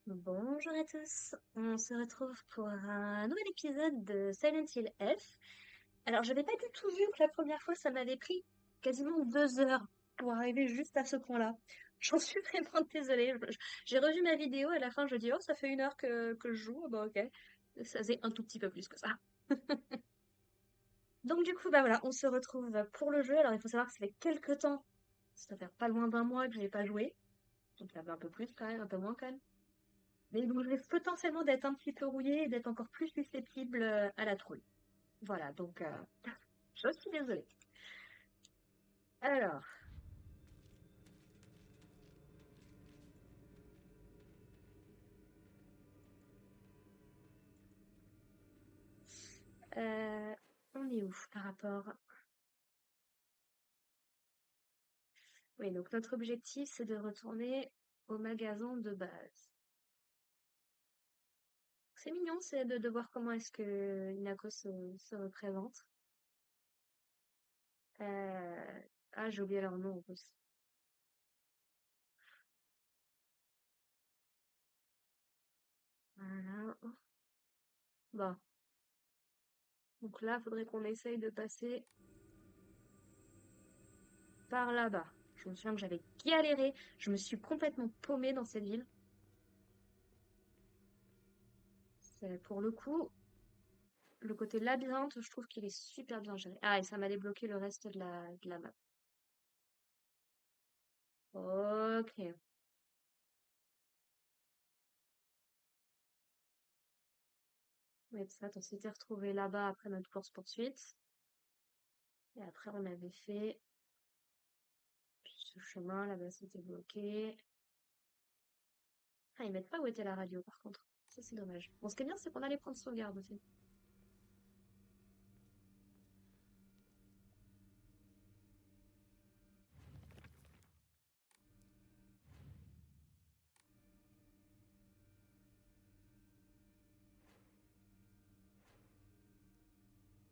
Bonjour à tous, on se retrouve pour un nouvel épisode de Silent Hill F. Alors, j'avais pas du tout vu que la première fois, ça m'avait pris quasiment 2 heures pour arriver juste à ce point-là. J'en suis vraiment désolée. J'ai revu ma vidéo, à la fin, je dis, oh, ça fait 1 heure que je joue. Bah, ok. Ça faisait un tout petit peu plus que ça. Donc, du coup, bah voilà, on se retrouve pour le jeu. Alors, il faut savoir que ça fait quelques temps, ça fait pas loin d'un mois que j'ai pas joué. Donc, ça fait un peu plus quand même, un peu moins quand même. Mais donc, je risque potentiellement d'être un petit peu rouillée et d'être encore plus susceptible à la trouille. Voilà, donc je suis désolée. Alors, euh, on est où par rapport... Oui, donc notre objectif, c'est de retourner au magasin de base. C'est mignon, c'est de voir comment est-ce que Inako se représente. Euh, Ah, j'ai oublié leur nom en plus. Voilà. Bon, donc là, il faudrait qu'on essaye de passer par là-bas. Je me souviens que j'avais galéré, je me suis complètement paumée dans cette ville. Pour le coup, le côté labyrinthe, je trouve qu'il est super bien géré. Ah, et ça m'a débloqué le reste de la map. Ok. Ouais, ça, on s'était retrouvé là-bas après notre course-poursuite. Et après, on avait fait ce chemin, là-bas, c'était bloqué. Ah, ils mettent pas où était la radio, par contre. Ça, c'est dommage. Bon, ce qui est bien, c'est qu'on allait prendre sauvegarde aussi.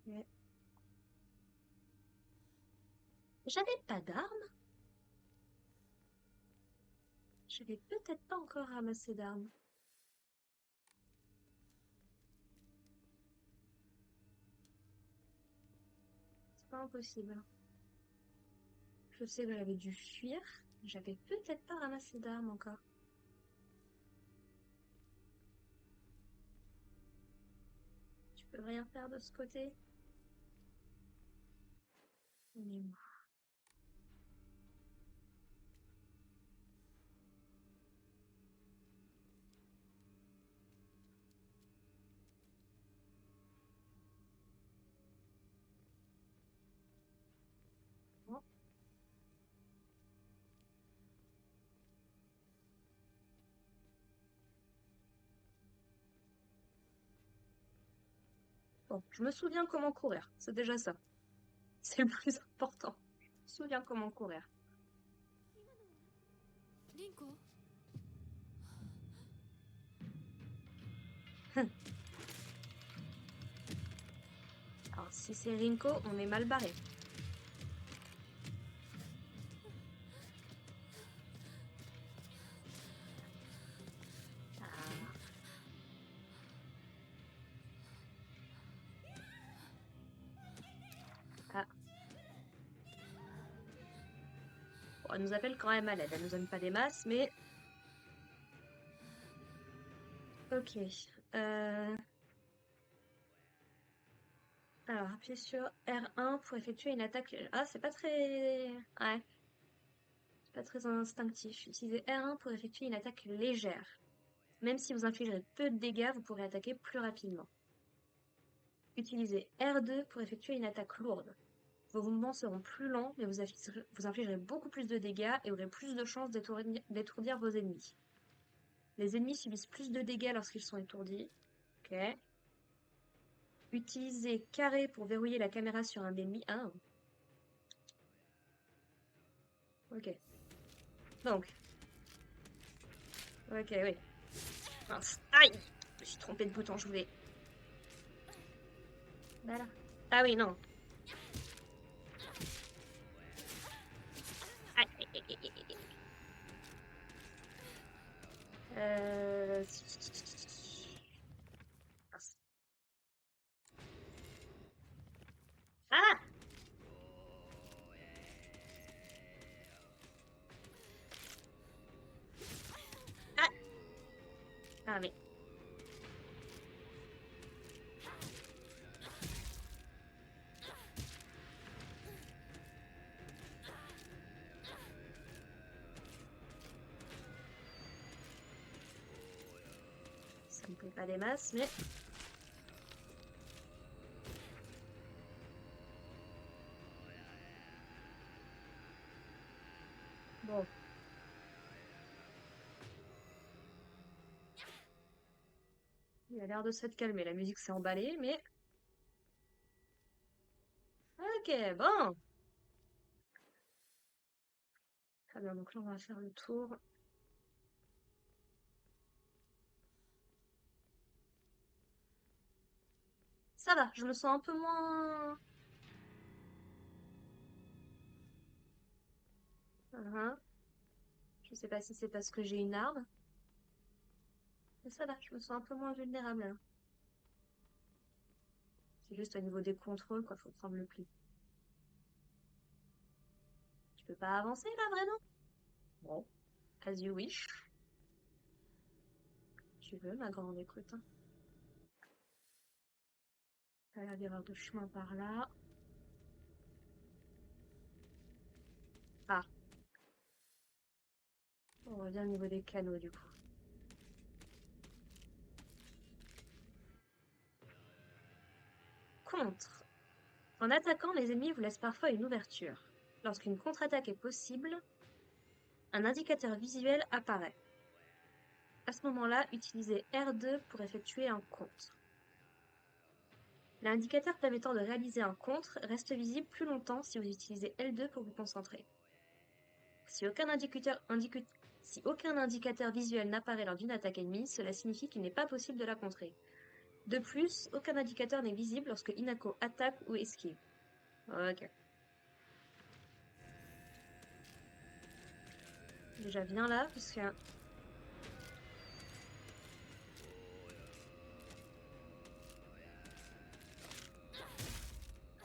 Ouais. J'avais pas d'armes. J'avais peut-être pas encore ramassé d'armes. C'est pas impossible. Je sais que j'avais dû fuir. J'avais peut-être pas ramassé d'armes encore. Tu peux rien faire de ce côté? On est où? Bon. Bon, je me souviens comment courir. C'est déjà ça. C'est le plus important. Je me souviens comment courir. リンコ。 Alors, si c'est Rinko, on est mal barré. Ah. Ah. Bon, elle nous appelle quand même à l'aide. Elle nous donne pas des masses, mais... Ok. Euh, Alors, appuyez sur R1 pour effectuer une attaque. Ah, c'est pas très... Ouais, c'est pas très instinctif. Utilisez R1 pour effectuer une attaque légère. Même si vous infligerez peu de dégâts, vous pourrez attaquer plus rapidement. Utilisez R2 pour effectuer une attaque lourde. Vos mouvements seront plus lents, mais vous infligerez beaucoup plus de dégâts et aurez plus de chances d'étourdir vos ennemis. Les ennemis subissent plus de dégâts lorsqu'ils sont étourdis. Ok. Utilisez carré pour verrouiller la caméra sur un ennemi. Ah, ok. Donc, ok, oui. Mince. Aïe! Je me suis trompée de bouton, je voulais. Voilà. Ah oui, non. Aïe, aïe, aïe, aïe, aïe, aïe. Mince. Ah! Ah! Ah, mais ça me plaît pas des masses, mais bon. Il a l'air de s'être calmé. La musique s'est emballée, mais ok, bon. Très bien, donc là, on va faire le tour. Ça va, je me sens un peu moins. Uhum. Je sais pas si c'est parce que j'ai une arme, mais ça va, je me sens un peu moins vulnérable là. C'est juste au niveau des contrôles, quoi, faut prendre le pli. Tu peux pas avancer là, vraiment? Bon, as you wish. Tu veux, ma grande, écoute, hein. T'as l'air d'y avoir de chemin par là. Ah, on revient au niveau des canaux du coup. Contre. En attaquant, les ennemis vous laissent parfois une ouverture. Lorsqu'une contre-attaque est possible, un indicateur visuel apparaît. À ce moment-là, utilisez R2 pour effectuer un contre. L'indicateur permettant de réaliser un contre reste visible plus longtemps si vous utilisez L2 pour vous concentrer. Si aucun indicateur visuel n'apparaît lors d'une attaque ennemie, cela signifie qu'il n'est pas possible de la contrer. De plus, aucun indicateur n'est visible lorsque Hinako attaque ou esquive. Ok. Déjà, viens là, parce que...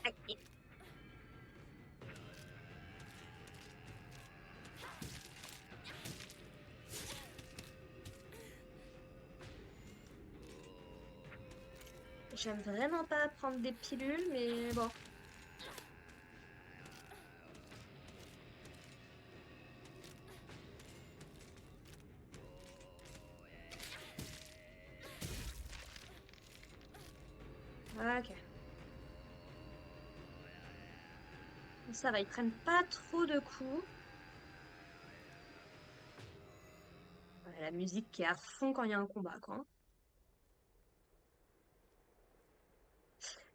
Aïe. J'aime vraiment pas prendre des pilules, mais bon. Ok. Ça va, ils prennent pas trop de coups. Ouais, la musique qui est à fond quand il y a un combat, quoi.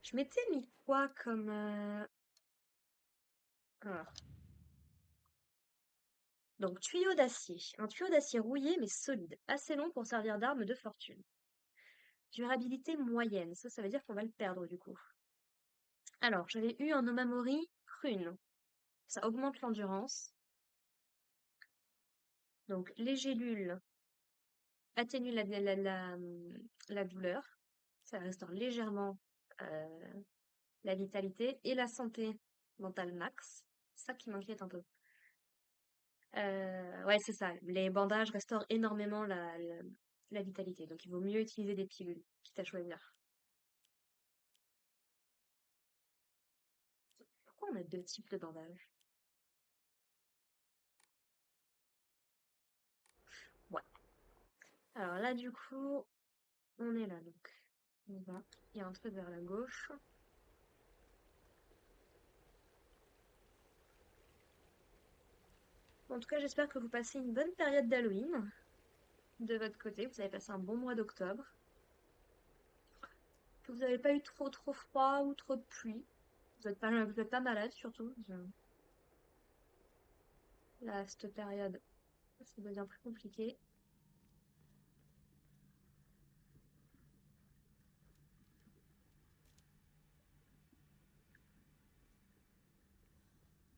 Je m'étais mis quoi comme... alors. Donc, tuyau d'acier. Un tuyau d'acier rouillé mais solide, assez long pour servir d'arme de fortune. Durabilité moyenne, ça veut dire qu'on va le perdre du coup. Alors, j'avais eu un Omamori prune. Ça augmente l'endurance. Donc, les gélules atténuent la douleur. Ça restaure légèrement euh, la vitalité et la santé mentale max. C'est ça qui m'inquiète un peu. Ouais, c'est ça. Les bandages restaurent énormément la vitalité. Donc, il vaut mieux utiliser des pilules, quitte à choisir. Pourquoi on a deux types de bandages? Ouais. Alors là, du coup, on est là, donc. On va. Il y a un truc vers la gauche. En tout cas, j'espère que vous passez une bonne période d'Halloween de votre côté. Vous avez passé un bon mois d'octobre. Que vous n'avez pas eu trop froid ou trop de pluie. Vous êtes pas malade surtout. Là, cette période, ça devient plus compliqué.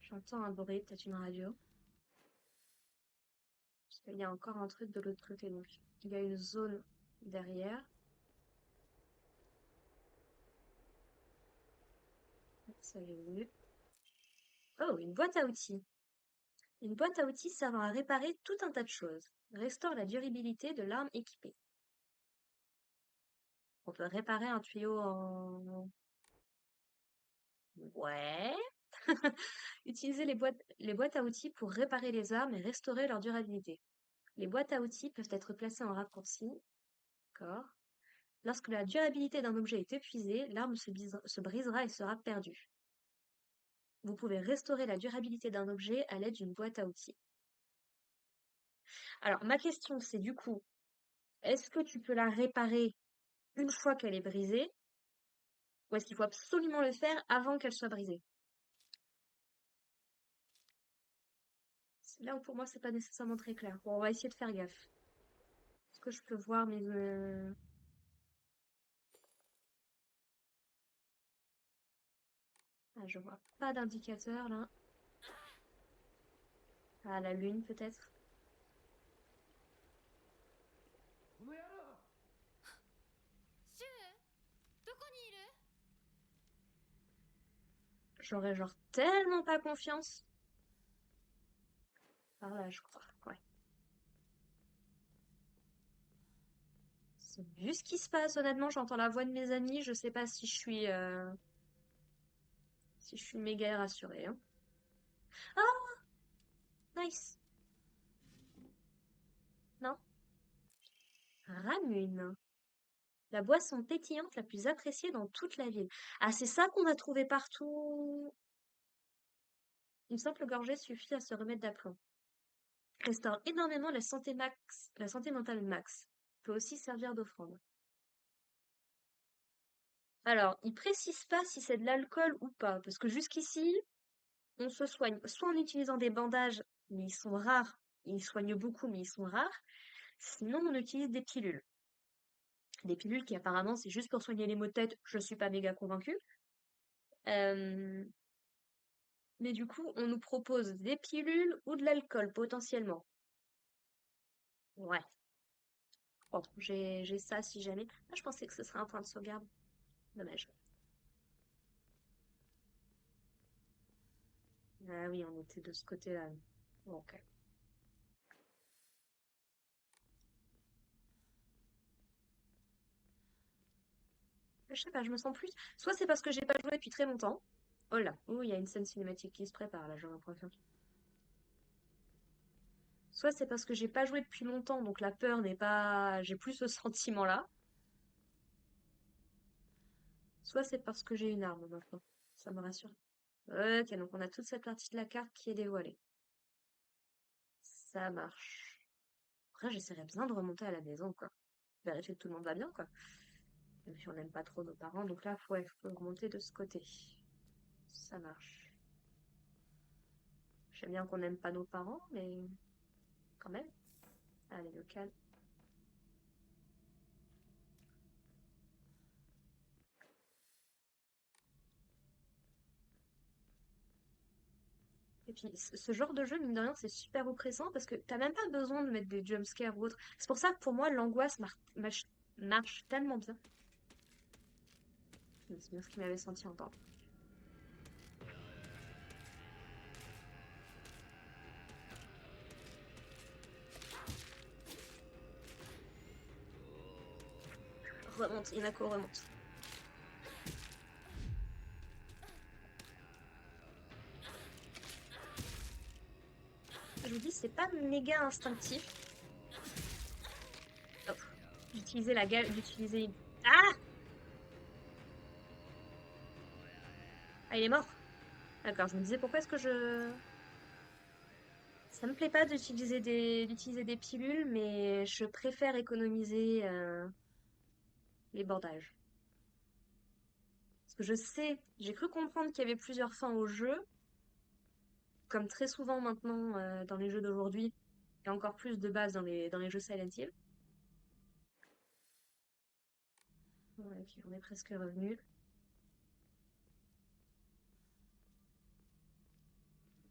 J'entends un bruit, peut-être une radio. Il y a encore un truc de l'autre côté, donc il y a une zone derrière. Ça, j'ai vu. Oh, une boîte à outils. Une boîte à outils servant à réparer tout un tas de choses. Restaure la durabilité de l'arme équipée. On peut réparer un tuyau en... Ouais. Utiliser les boîtes à outils pour réparer les armes et restaurer leur durabilité. Les boîtes à outils peuvent être placées en raccourci. D'accord. Lorsque la durabilité d'un objet est épuisée, l'arme se brisera et sera perdue. Vous pouvez restaurer la durabilité d'un objet à l'aide d'une boîte à outils. Alors, ma question, c'est du coup, est-ce que tu peux la réparer une fois qu'elle est brisée, ou est-ce qu'il faut absolument le faire avant qu'elle soit brisée? C'est là où pour moi, c'est pas nécessairement très clair. Bon, on va essayer de faire gaffe. Est-ce que je peux voir mes... Ah, je vois pas d'indicateur là. Ah, la lune peut-être. この野郎 シュウ、どこにいる？ J'aurais genre tellement pas confiance. Par là, je crois. Ouais. Vu ce qui se passe, honnêtement, j'entends la voix de mes amis. Je sais pas si je suis méga rassurée, hein. Ah, nice. Non. Ramune. La boisson pétillante la plus appréciée dans toute la ville. Ah, c'est ça qu'on va trouver partout. Une simple gorgée suffit à se remettre d'aplomb. Restaure énormément la santé mentale max. Peut aussi servir d'offrande. Alors, il précise pas si c'est de l'alcool ou pas, parce que jusqu'ici, on se soigne soit en utilisant des bandages, mais ils sont rares, ils soignent beaucoup, mais ils sont rares, sinon on utilise des pilules. Des pilules qui apparemment c'est juste pour soigner les maux de tête, je suis pas méga convaincue. Euh, mais du coup, on nous propose des pilules ou de l'alcool potentiellement. Ouais. Bon, j'ai ça si jamais. Ah, je pensais que ce serait un point de sauvegarde. Dommage. Ah oui, on était de ce côté-là. Bon, ok. Je sais pas, je me sens plus. Soit c'est parce que j'ai pas joué depuis très longtemps. Oh là, oh, il y a une scène cinématique qui se prépare là, j'ai l'impression. Soit c'est parce que j'ai pas joué depuis longtemps, donc la peur n'est pas. J'ai plus ce sentiment-là. Soit c'est parce que j'ai une arme maintenant. Ça me rassure. Ok, donc on a toute cette partie de la carte qui est dévoilée. Ça marche. Après, j'essaierai bien de remonter à la maison, quoi. Vérifier que tout le monde va bien, quoi. Même si on n'aime pas trop nos parents, donc là, ouais, faut remonter de ce côté. Ça marche. J'aime bien qu'on n'aime pas nos parents, mais quand même. Allez, le calme. Et puis, ce genre de jeu, mine de rien, c'est super oppressant parce que t'as même pas besoin de mettre des jumpscares ou autre. C'est pour ça que pour moi, l'angoisse marche tellement bien. C'est bien ce qu'il m'avait senti entendre. Remonte, Inako, remonte. Je vous dis, c'est pas méga instinctif. Hop. D'utiliser la gueule, d'utiliser... Ah! Ah, il est mort. D'accord, je me disais pourquoi est-ce que je... Ça me plaît pas d'utiliser des pilules, mais je préfère économiser les bandages. Parce que je sais, j'ai cru comprendre qu'il y avait plusieurs fins au jeu, comme très souvent maintenant dans les jeux d'aujourd'hui, et encore plus de base dans les jeux Silent Hill. Ouais, ok, on est presque revenu.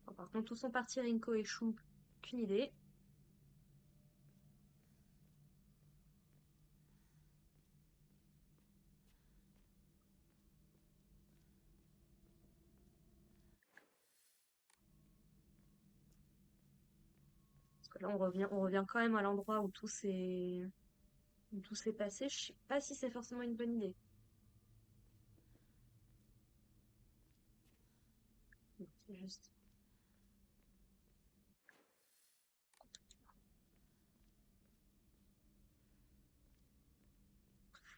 Bon, par contre, où sont partis Rinko et Chou? Aucune idée. Parce que là, on revient quand même à l'endroit où tout s'est passé. Je sais pas si c'est forcément une bonne idée. Non, c'est juste.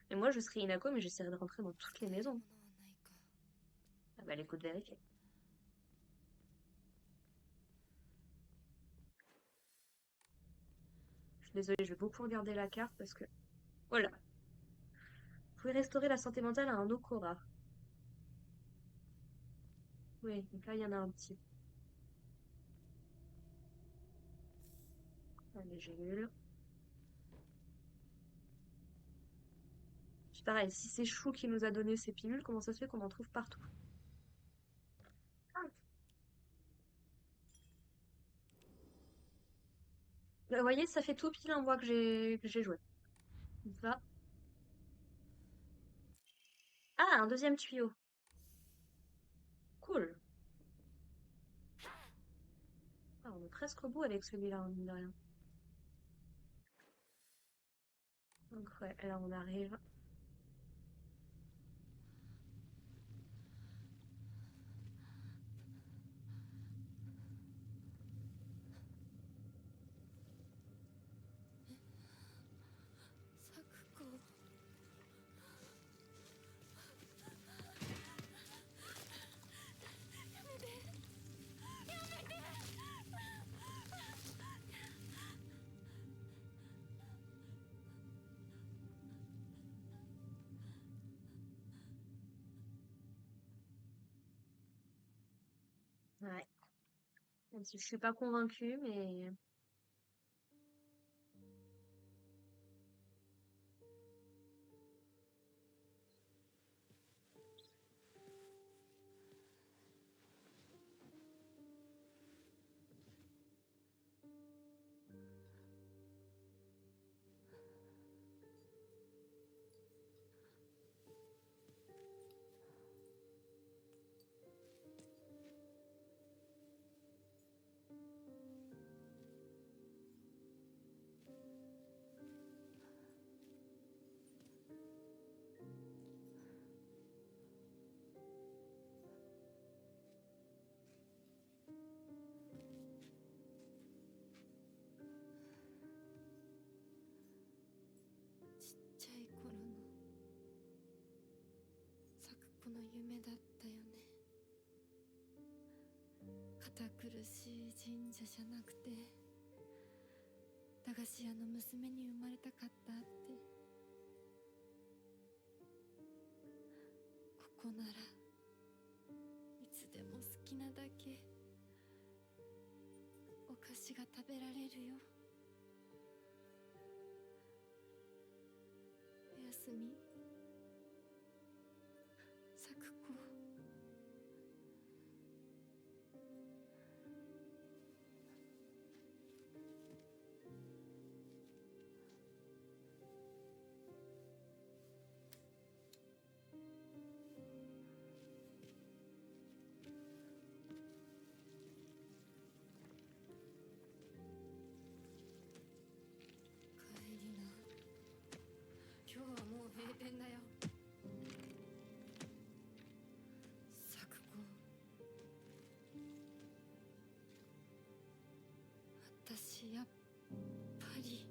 Et moi, je serais Inako, mais j'essaierai de rentrer dans toutes les maisons. ものはないか。 Ah bah, les coups de vérifier. Je suis désolée, je vais beaucoup regarder la carte parce que. Voilà. Vous pouvez restaurer la santé mentale à un Okora. Oui, donc là, il y en a un petit. Allez, j'ai nul. C'est pareil, si c'est Chou qui nous a donné ces pilules, comment ça se fait qu'on en trouve partout? Ah. Vous voyez, ça fait tout pile un mois que j'ai joué. Donc là. Ah, un deuxième tuyau. Cool. Ah, on est presque au bout avec celui-là, hein, mine de rien. Donc ouais, là on arrive. Ouais. Même si je suis pas convaincue, mais.ちっちゃい頃の咲子の夢だったよね。堅苦しい神社じゃなくて駄菓子屋の娘に生まれたかったって。ここならいつでも好きなだけお菓子が食べられるよ。おやすみ、咲子。帰りな。今日はもう閉店だよ。咲子。私やっぱり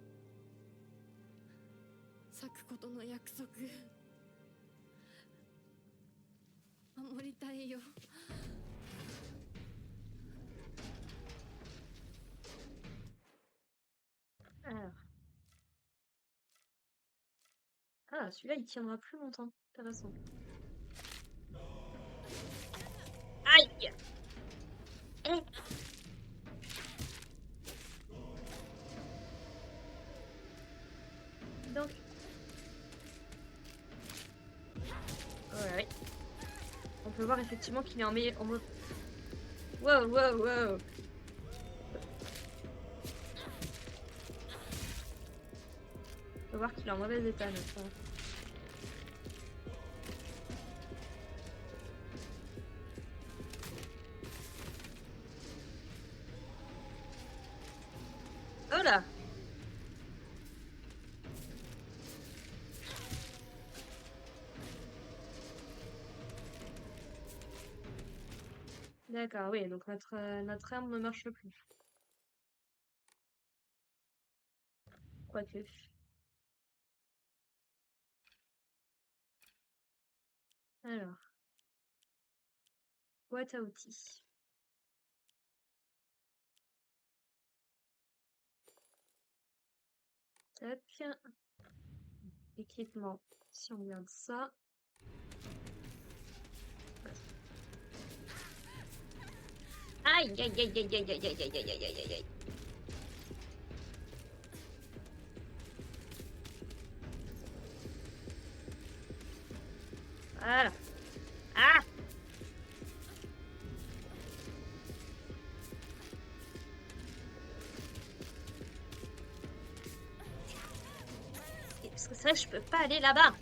咲子との約束守りたいよ。Alors. Ah, celui-là, il tiendra plus longtemps. Intéressant. Aïe! Eh! Donc. Ouais. On peut voir effectivement qu'il est en mode. Wow, wow, wow! On peut voir qu'il est en mauvais état, notre. D'accord, oui, donc notre arme ne marche plus. Quoique. Alors, boîte à outils. Tac. Équipement. Si on regarde ça. Aïe, aïe, aïe, aïe, aïe, aïe, aïe, aïe, aïe, aïe, aïe, aïe. Voilà. Ah! Parce que c'est vrai que je peux pas aller là-bas.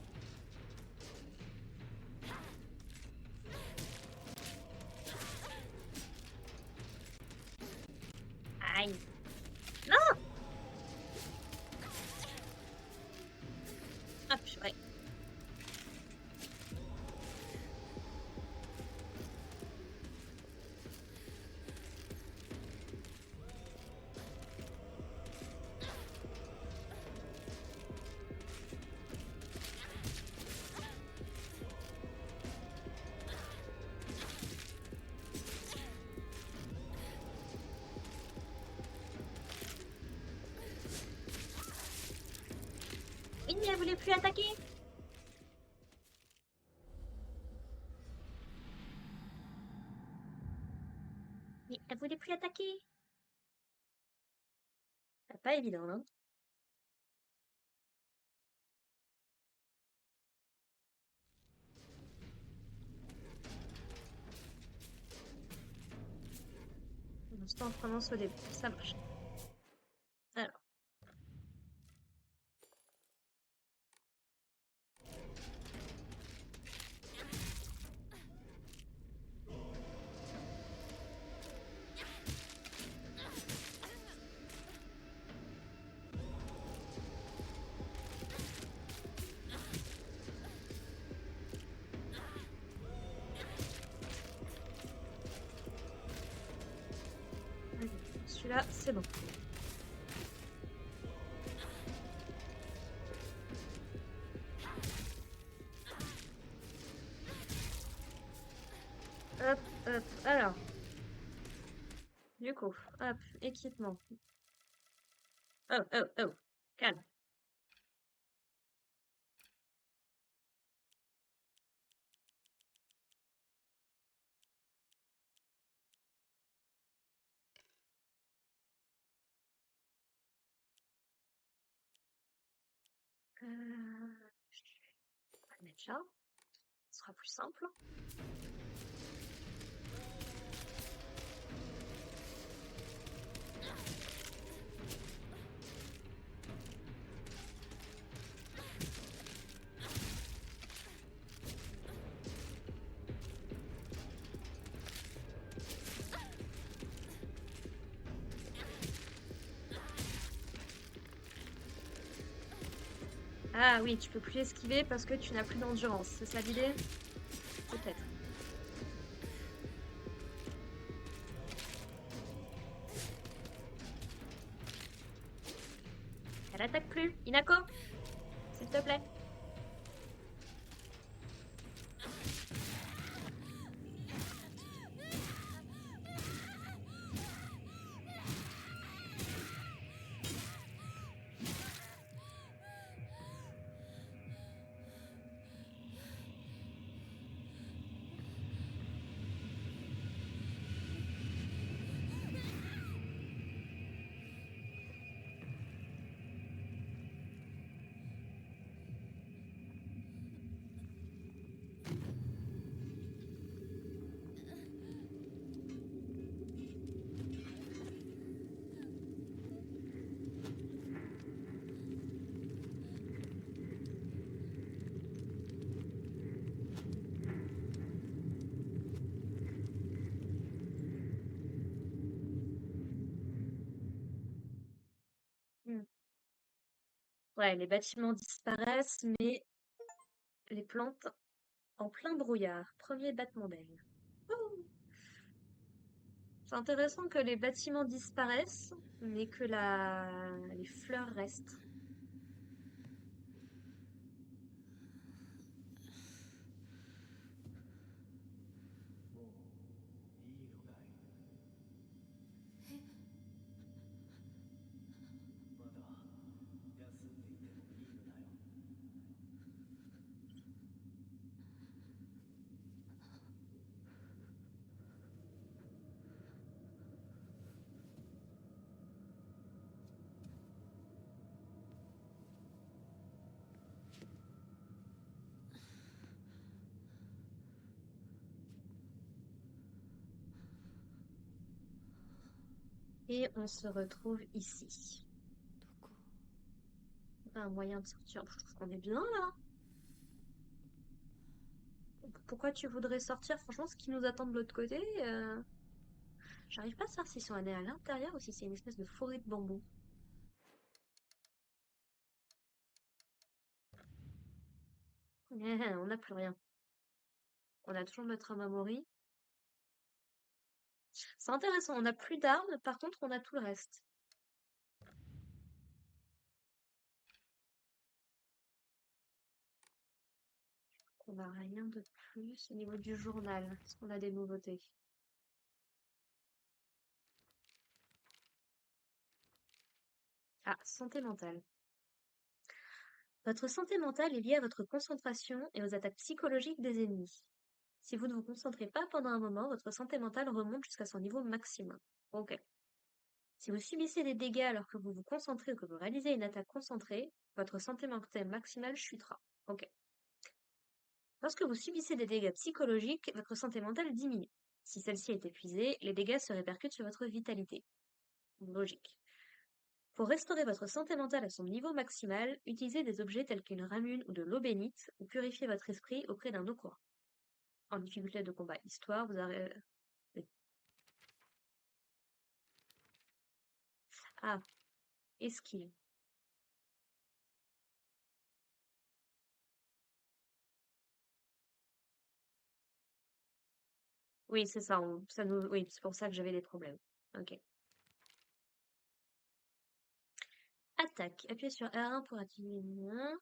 Aïe. Non! Ah, purée. Oui, elle voulait plus attaquer. Oui, elle voulait plus attaquer. C'est pas évident, hein. Pour l'instant, on commence au début. Ça marche. Alors. Celui-là, c'est bon. Hop, hop. Alors. Du coup, hop, équipement. Oh, oh, oh. Calme. On va le mettre là. Ce sera plus simple. Ah oui, tu peux plus esquiver parce que tu n'as plus d'endurance. C'est ça l'idée? Peut-être. Elle attaque plus. Inako, s'il te plaît. Hmm. Ouais, les bâtiments disparaissent, mais les plantes en plein brouillard. Premier battement d'aile. Ouh. C'est intéressant que les bâtiments disparaissent, mais que les fleurs restent. Et on se retrouve ici. どこ Un moyen de sortir. Je trouve qu'on est bien là. Pourquoi tu voudrais sortir? Franchement, ce qui nous attend de l'autre côté, j'arrive pas à savoir si on est à l'intérieur ou si c'est une espèce de forêt de bambou. On n'a plus rien. On a toujours notre Amamori. C'est intéressant, on n'a plus d'armes, par contre on a tout le reste. On n'a rien de plus au niveau du journal. Est-ce qu'on a des nouveautés? Ah, santé mentale. Votre santé mentale est liée à votre concentration et aux attaques psychologiques des ennemis. Si vous ne vous concentrez pas pendant un moment, votre santé mentale remonte jusqu'à son niveau maximum. Ok. Si vous subissez des dégâts alors que vous vous concentrez ou que vous réalisez une attaque concentrée, votre santé mentale maximale chutera. Ok. Lorsque vous subissez des dégâts psychologiques, votre santé mentale diminue. Si celle-ci est épuisée, les dégâts se répercutent sur votre vitalité. Logique. Pour restaurer votre santé mentale à son niveau maximal, utilisez des objets tels qu'une ramune ou de l'eau bénite ou purifiez votre esprit auprès d'un eau courant. En difficulté de combat histoire, vous avez... Ah, esquive. Oui, c'est ça, oui, c'est pour ça que j'avais des problèmes. Ok. Attaque. Appuyez sur R1 pour activer une...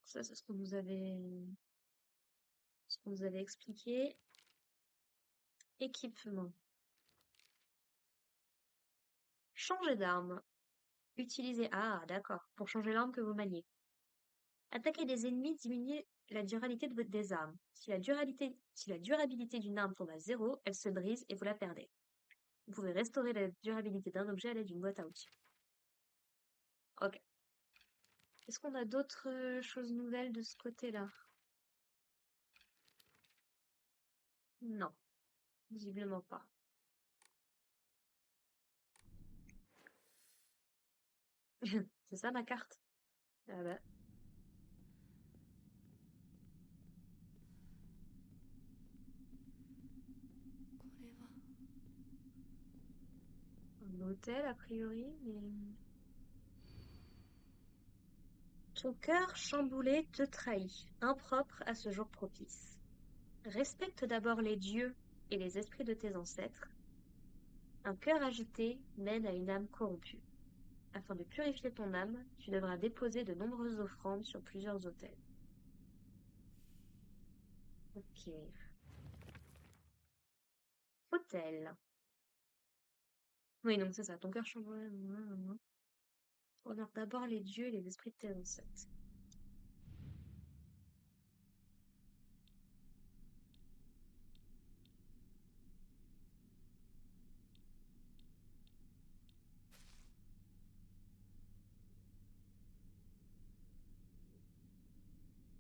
Ça, c'est ce qu'on nous avait expliqué. Équipement. Changer d'arme. Utilisez... Ah, d'accord. Pour changer l'arme que vous maniez. Attaquer des ennemis diminue la durabilité des armes. Si la durabilité d'une arme tombe à 0, elle se brise et vous la perdez. Vous pouvez restaurer la durabilité d'un objet à l'aide d'une boîte à outils. Ok. Est-ce qu'on a d'autres choses nouvelles de ce côté-là? Non. Visiblement pas. C'est ça ma carte? Ah bah. これは Un hôtel, a priori, mais... Ton cœur chamboulé te trahit, impropre à ce jour propice. Respecte d'abord les dieux et les esprits de tes ancêtres. Un cœur agité mène à une âme corrompue. Afin de purifier ton âme, tu devras déposer de nombreuses offrandes sur plusieurs autels. Ok. Autel. Oui, donc c'est ça. Ton cœur chamboulé. Honore d'abord les dieux et les esprits de tes ancêtres.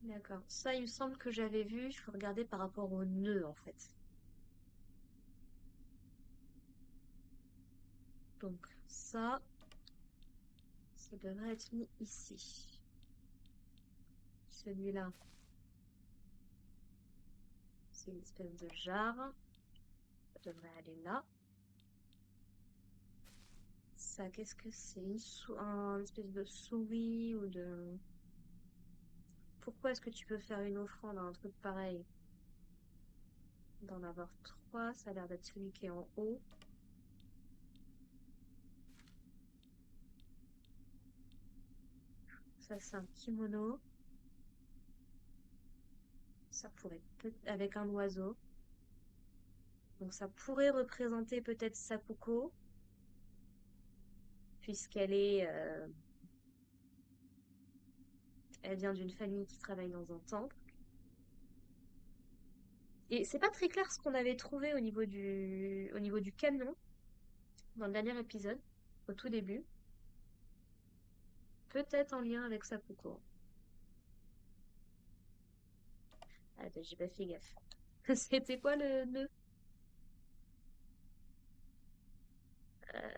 D'accord. Ça, il me semble que j'avais vu. Il faut regarder par rapport au nœud, en fait. Donc, ça devrait être mis ici. Celui-là, c'est une espèce de jarre. Ça devrait aller là. Ça, qu'est-ce que c'est? Un espèce de souris ou de... pourquoi est-ce que tu peux faire une offrande à un truc pareil? D'en avoir 3, ça a l'air d'être celui qui est en haut. Ça, c'est un kimono. Ça pourrait peut-être avec un oiseau. Donc ça pourrait représenter peut-être Sakuko, puisqu'elle est, elle vient d'une famille qui travaille dans un temple. Et c'est pas très clair ce qu'on avait trouvé au niveau du camion dans le dernier épisode, au tout début. Peut-être en lien avec Sakuko. Ah bah, j'ai pas fait gaffe. C'était quoi le nœud? Euh,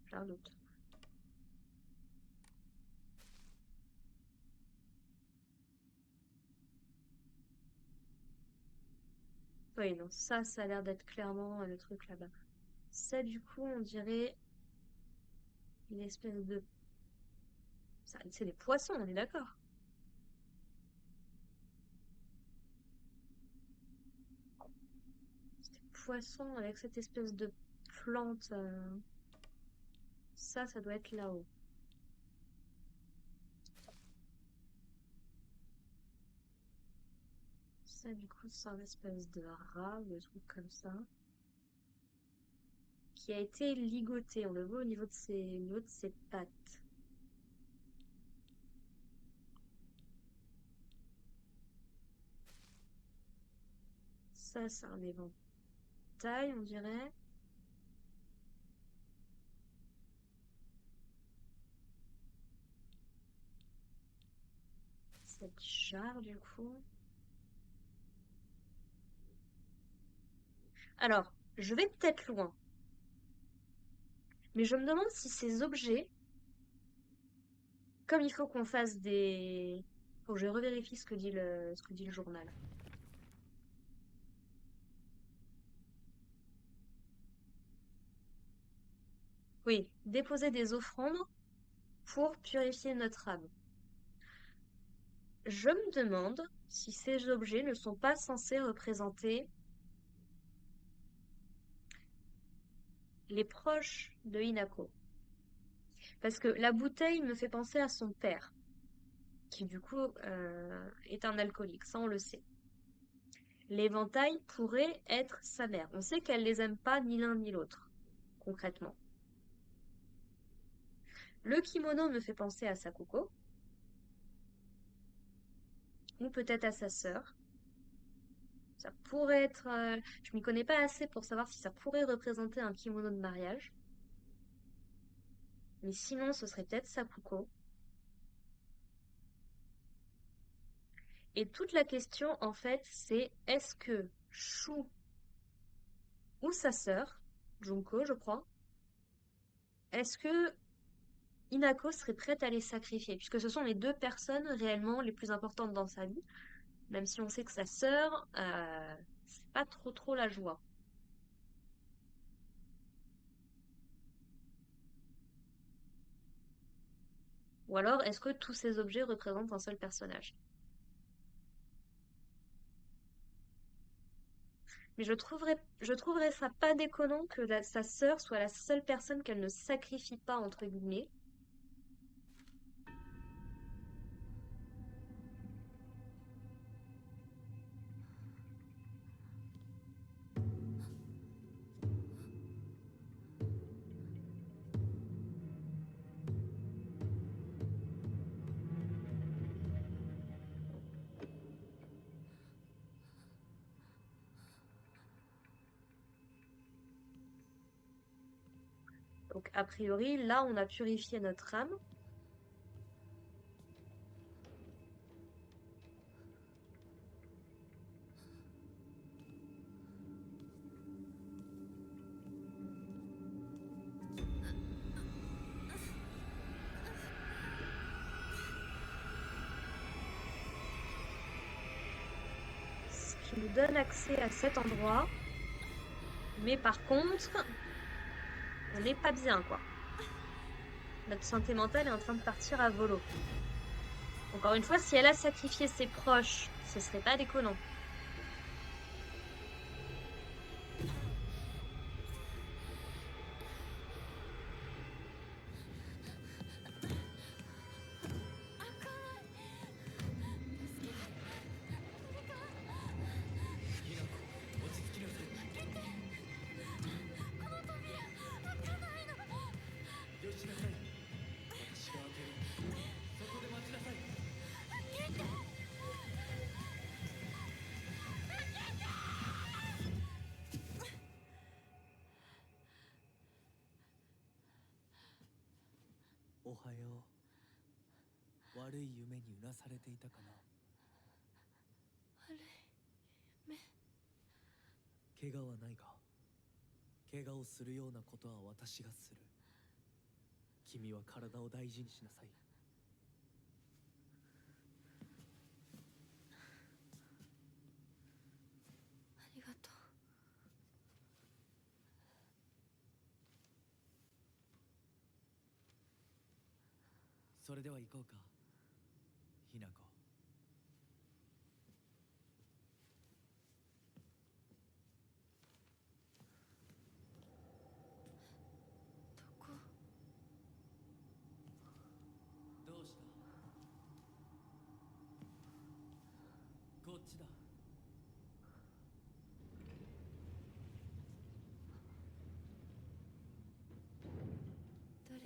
j'ai un doute. Oui, non, ça a l'air d'être clairement le truc là-bas. Ça, du coup, on dirait une espèce de... C'est des poissons, on est d'accord. C'est des poissons avec cette espèce de plante. Ça doit être là-haut. Ça, du coup, c'est un espèce de rat, de truc comme ça, qui a été ligoté. On le voit au niveau de ses pattes. Ça, c'est un éventail, on dirait. Cette jarre, du coup. Alors, je vais peut-être loin, mais je me demande si ces objets, comme il faut qu'on fasse des... Faut que je revérifie ce que dit le journal. Oui, déposer des offrandes pour purifier notre âme. Je me demande si ces objets ne sont pas censés représenter les proches de Hinako. Parce que la bouteille me fait penser à son père, qui du coup est un alcoolique, ça on le sait. L'éventail pourrait être sa mère. On sait qu'elle les aime pas ni l'un ni l'autre, concrètement. Le kimono me fait penser à Sakuko, ou peut-être à sa sœur. Ça pourrait être... je m'y connais pas assez pour savoir si ça pourrait représenter un kimono de mariage. Mais sinon, ce serait peut-être Sakuko. Et toute la question, en fait, c'est est-ce que Shu ou sa sœur, Junko, je crois, est-ce que Hinako serait prête à les sacrifier? Puisque ce sont les deux personnes réellement les plus importantes dans sa vie, même si on sait que sa sœur, c'est pas trop la joie. Ou alors, est-ce que tous ces objets représentent un seul personnage? Mais je trouverais ça pas déconnant que sa sœur soit la seule personne qu'elle ne sacrifie pas, entre guillemets. Donc, a priori, là, on a purifié notre âme. Ce qui nous donne accès à cet endroit. Mais par contre, on n'est pas bien, quoi. Notre santé mentale est en train de partir à volo. Encore une fois, si elle a sacrifié ses proches, ce serait pas déconnant.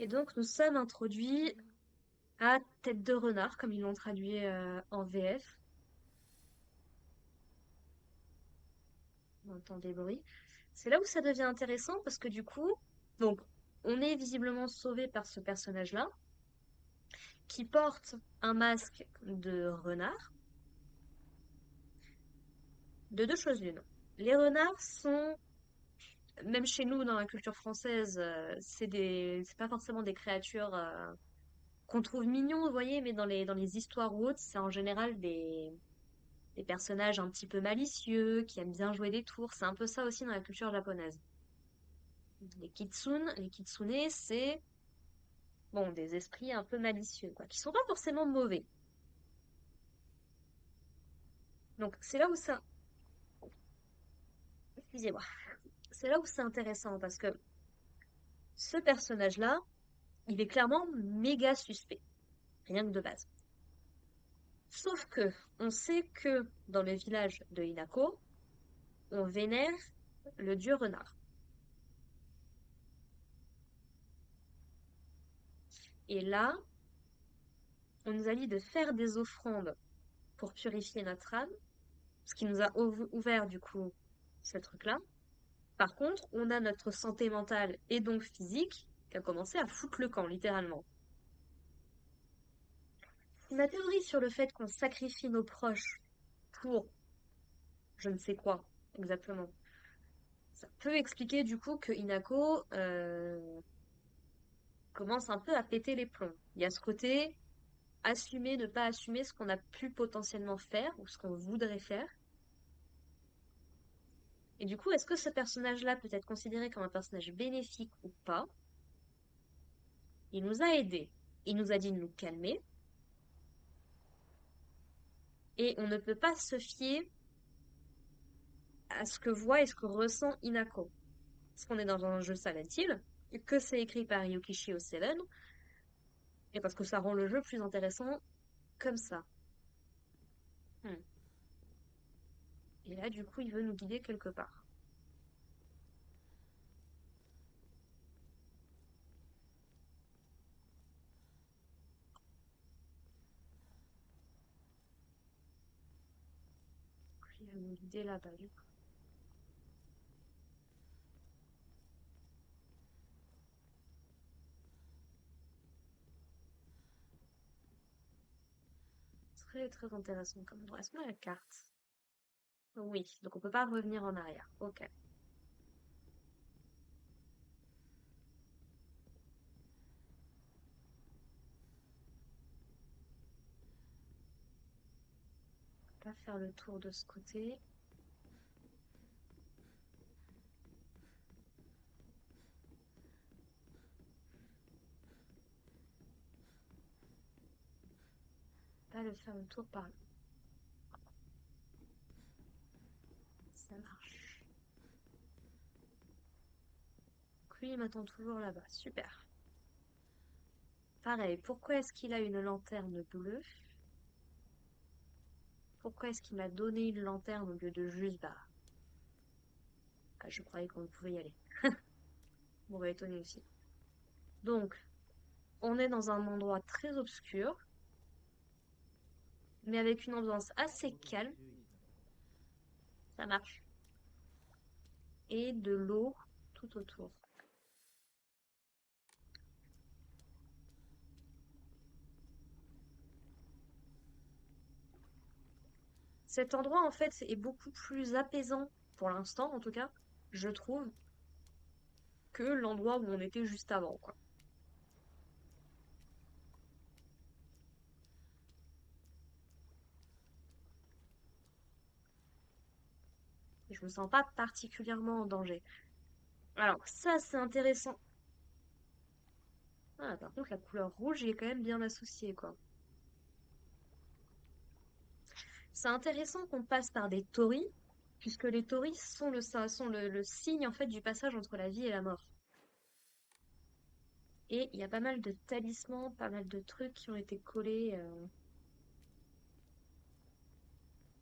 Et donc, nous sommes introduits à Tête de renard, comme ils l'ont traduit en VF. On entend des bruits. C'est là où ça devient intéressant parce que du coup, donc, on est visiblement sauvé par ce personnage-là qui porte un masque de renard. De deux choses l'une. Les renards sont, même chez nous dans la culture française, c'est pas forcément des créatures qu'on trouve mignons, vous voyez, mais dans les histoires ou autres, c'est en général des personnages un petit peu malicieux, qui aiment bien jouer des tours. C'est un peu ça aussi dans la culture japonaise. Les kitsune, c'est bon, des esprits un peu malicieux, quoi, qui sont pas forcément mauvais. Donc c'est là où ça, excusez-moi, c'est là où c'est intéressant parce que ce personnage-là, il est clairement méga suspect, rien que de base. Sauf que on sait que dans le village de Hinako, on vénère le dieu renard. Et là, on nous a dit de faire des offrandes pour purifier notre âme, ce qui nous a ouvert du coup ce truc-là. Par contre, on a notre santé mentale et donc physique qui a commencé à foutre le camp, littéralement. Ma théorie sur le fait qu'on sacrifie nos proches pour je ne sais quoi exactement, ça peut expliquer du coup que Hinako commence un peu à péter les plombs. Il y a ce côté assumer, ne pas assumer ce qu'on a pu potentiellement faire ou ce qu'on voudrait faire. Et du coup, est-ce que ce personnage-là peut être considéré comme un personnage bénéfique ou pas? Il nous a aidés. Il nous a dit de nous calmer. Et on ne peut pas se fier à ce que voit et ce que ressent Hinako. Parce qu'on est dans un jeu Silent Hill, que c'est écrit par Yukishio Seven, et parce que ça rend le jeu plus intéressant comme ça. Hmm. Et là, du coup, il veut nous guider quelque part. Il va nous guider là-bas, du coup. Très, très intéressant comme endroit. Est-ce qu'on a la carte? Oui, donc on peut pas revenir en arrière. Ok. On va pas faire le tour de ce côté. pas le faire le tour par là. Ça marche. Donc lui, il m'attend toujours là-bas. Super. Pareil, pourquoi est-ce qu'il a une lanterne bleue? Pourquoi est-ce qu'il m'a donné une lanterne au lieu de juste, bah, je croyais qu'on pouvait y aller. On va étonner aussi. Donc, on est dans un endroit très obscur, mais avec une ambiance assez calme. Ça marche. Et de l'eau tout autour. Cet endroit, en fait, est beaucoup plus apaisant, pour l'instant en tout cas, je trouve, que l'endroit où on était juste avant, quoi. Et je me sens pas particulièrement en danger. Alors, ça, c'est intéressant. Ah, par contre, la couleur rouge y est quand même bien associée, quoi. C'est intéressant qu'on passe par des torii, puisque les torii sont le signe, en fait, du passage entre la vie et la mort. Et il y a pas mal de talismans, pas mal de trucs qui ont été collés.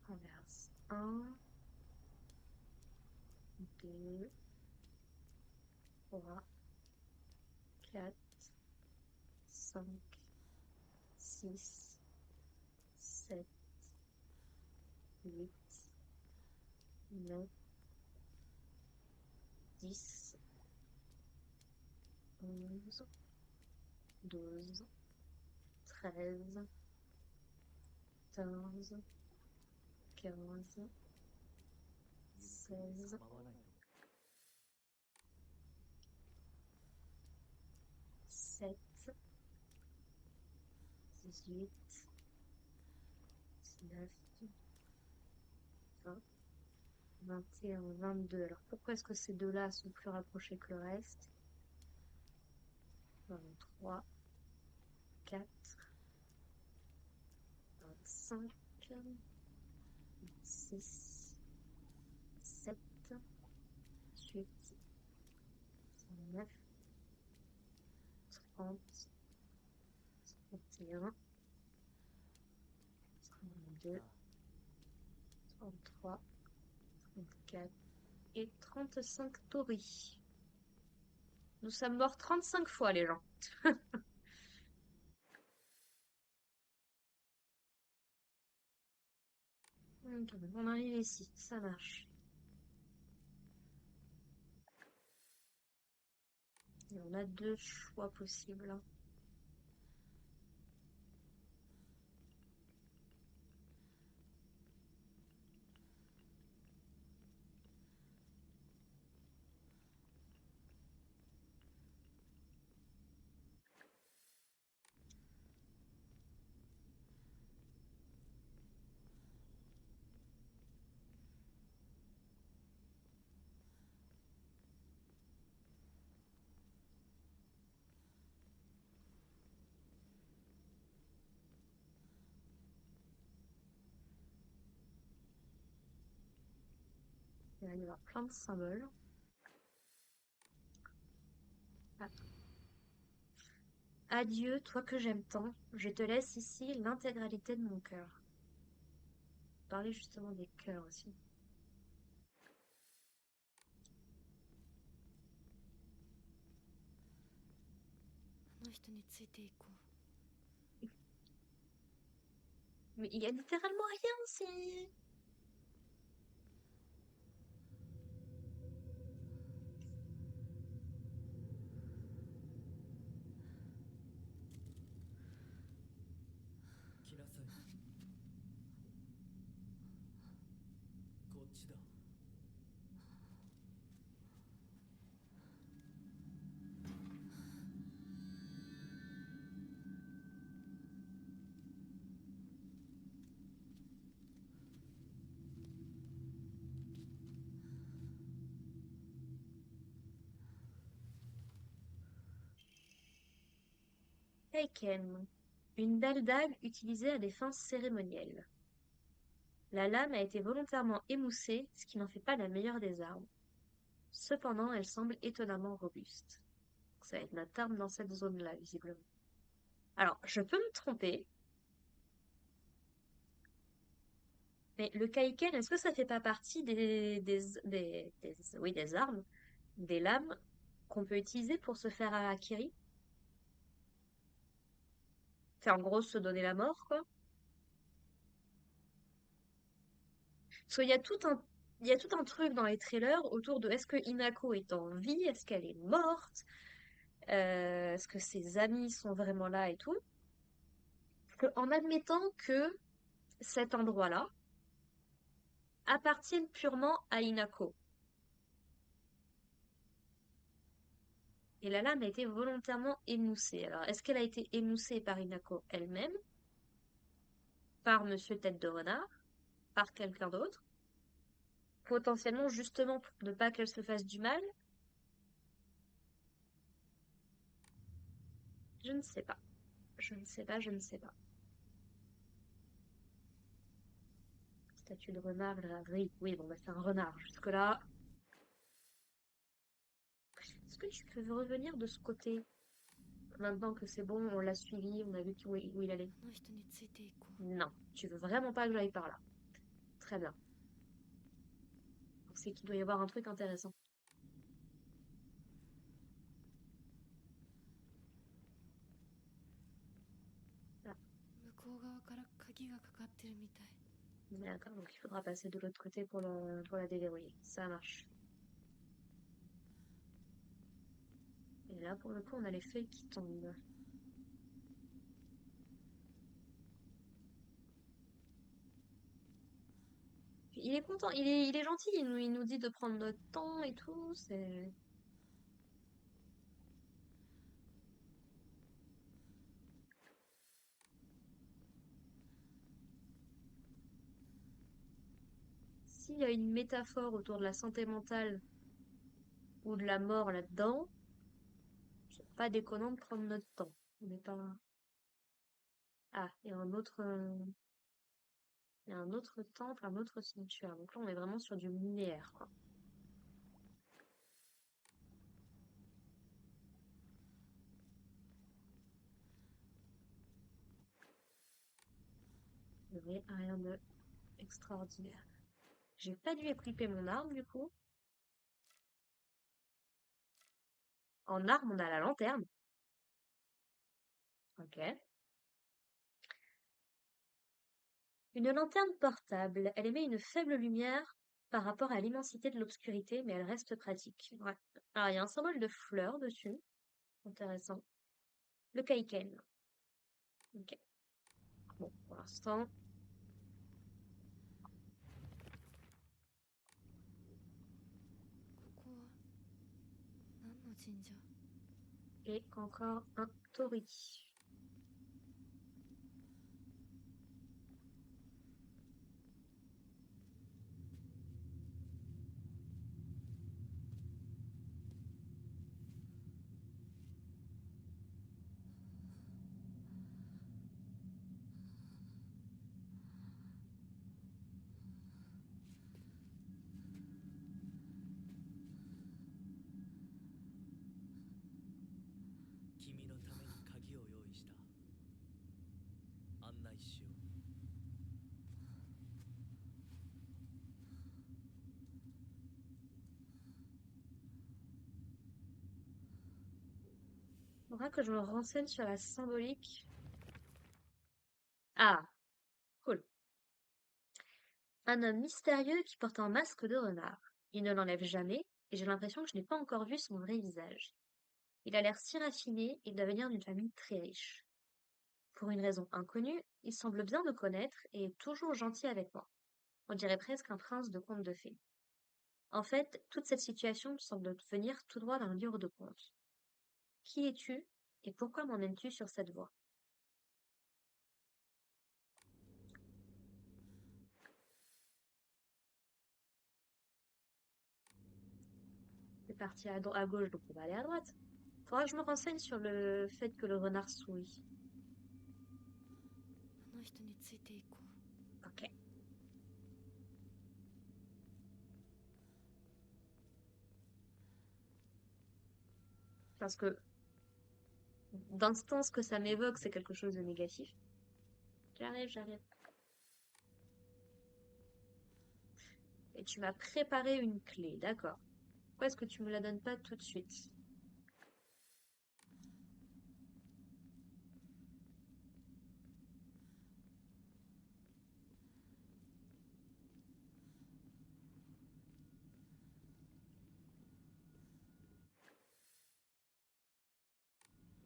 Inverse. 1, 2, 3, 4, 5, 6, 7, 8, 9, 10, 11, 12, 13, 14, 15, 16, 17, 18, 19, 20, 21, 22. Alors pourquoi est-ce que ces deux-là sont plus rapprochés que le reste? 23, 4, 25, 6, 7, 8, 9, 30, 31, 32, 33, 34 et 35 tauris. Nous sommes morts 35 fois, les gens. Ok, on arrive ici, ça marche. Et on a deux choix possibles, hein. Il va y avoir plein de symboles. Ah. Adieu, toi que j'aime tant, je te laisse ici l'intégralité de mon cœur. Parler justement des cœurs aussi. あの人についていこう。 Mais il y a littéralement rien, c'est... 来なさい。こっちだ。Taken. Une dalle dague utilisée à des fins cérémonielles. La lame a été volontairement émoussée, ce qui n'en fait pas la meilleure des armes. Cependant, elle semble étonnamment robuste. Ça va être notre arme dans cette zone-là, visiblement. Alors, je peux me tromper, mais le Kaiken, est-ce que ça fait pas partie oui, des armes, des lames qu'on peut utiliser pour se faire harakiri? C'est en gros se donner la mort, quoi. Parce qu'il y a il y a tout un truc dans les trailers autour de est-ce que Hinako est en vie, est-ce qu'elle est morte, est-ce que ses amis sont vraiment là et tout. En admettant que cet endroit-là appartienne purement à Hinako, et la lame a été volontairement émoussée. Alors, est-ce qu'elle a été émoussée par Hinako elle-même, par Monsieur Tête de Renard, par quelqu'un d'autre, potentiellement justement pour ne pas qu'elle se fasse du mal? Je ne sais pas. Je ne sais pas, je ne sais pas. Statue de renard, oui, oui, bon, bah, c'est un renard. Jusque-là. Est-ce que tu peux revenir de ce côté? Maintenant que c'est bon, on l'a suivi, on a vu où il allait. あの人についていこう。 Non, tu veux vraiment pas que j'aille par là. Très bien. C'est qu'il doit y avoir un truc intéressant. 向こう側から鍵がかかってるみたい。 D'accord, donc il faudra passer de l'autre côté pour la déverrouiller. Ça marche. Et là, pour le coup, on a les feuilles qui tombent. Il est content, il est gentil, il nous dit de prendre notre temps et tout, c'est... S'il y a une métaphore autour de la santé mentale ou de la mort là-dedans, c'est pas déconnant de prendre notre temps. On n'est pas... Ah, il y a un autre temple, un autre sanctuaire. Donc là, on est vraiment sur du linéaire, quoi. Mais rien de extraordinaire. J'ai pas dû équiper mon arme, du coup. En arme, on a la lanterne. Ok. Une lanterne portable. Elle émet une faible lumière par rapport à l'immensité de l'obscurité, mais elle reste pratique. Ouais. Alors, il y a un symbole de fleur dessus. Intéressant. Le Kaiken. Ok. Bon, pour l'instant. ここは何の神社？ Et encore un Tori. Faudra que je me renseigne sur la symbolique. Ah, cool. Un homme mystérieux qui porte un masque de renard. Il ne l'enlève jamais, et j'ai l'impression que je n'ai pas encore vu son vrai visage. Il a l'air si raffiné, il doit venir d'une famille très riche. Pour une raison inconnue, il semble bien me connaître et est toujours gentil avec moi. On dirait presque un prince de conte de fées. En fait, toute cette situation me semble venir tout droit d'un livre de contes. Qui es-tu et pourquoi m'emmènes-tu sur cette voie? C'est parti à gauche, donc on va aller à droite. Faudra que je me renseigne sur le fait que le renard sourit. 人についていこう。 Ok. Parce que d'instant, ce que ça m'évoque, c'est quelque chose de négatif. J'arrive. Et tu m'as préparé une clé, d'accord. Pourquoi est-ce que tu me la donnes pas tout de suite?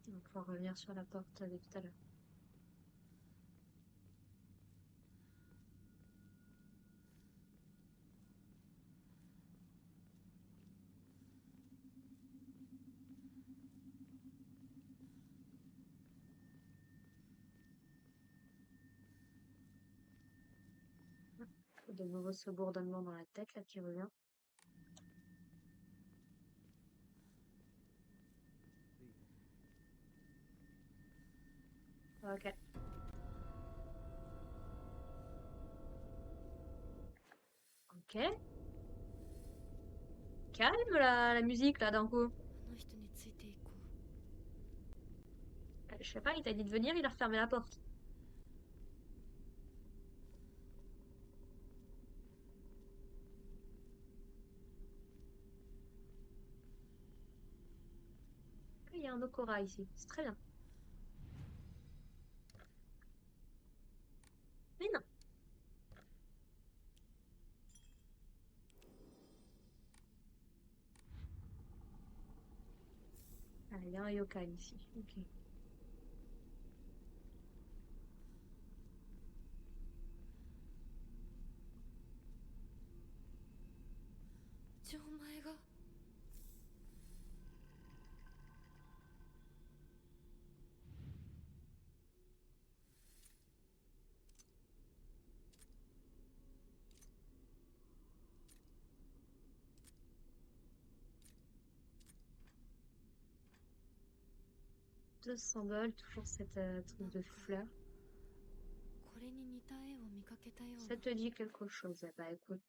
On va pouvoir revenir sur la porte de tout à l'heure. De nouveau ce bourdonnement dans la tête là qui revient. Ok. Ok. Calme la musique là d'un coup. あの人についていこう。 Je sais pas, il t'a dit de venir, il a refermé la porte. Il y a un Okora ici, c'est très bien. Mais non. Ah, il y a un yokai ici. Ok. じゃあお前が。 Deux symboles, toujours cette truc de fleurs. これに似た絵を見かけたような。 Ça te dit quelque chose? Eh bah écoute.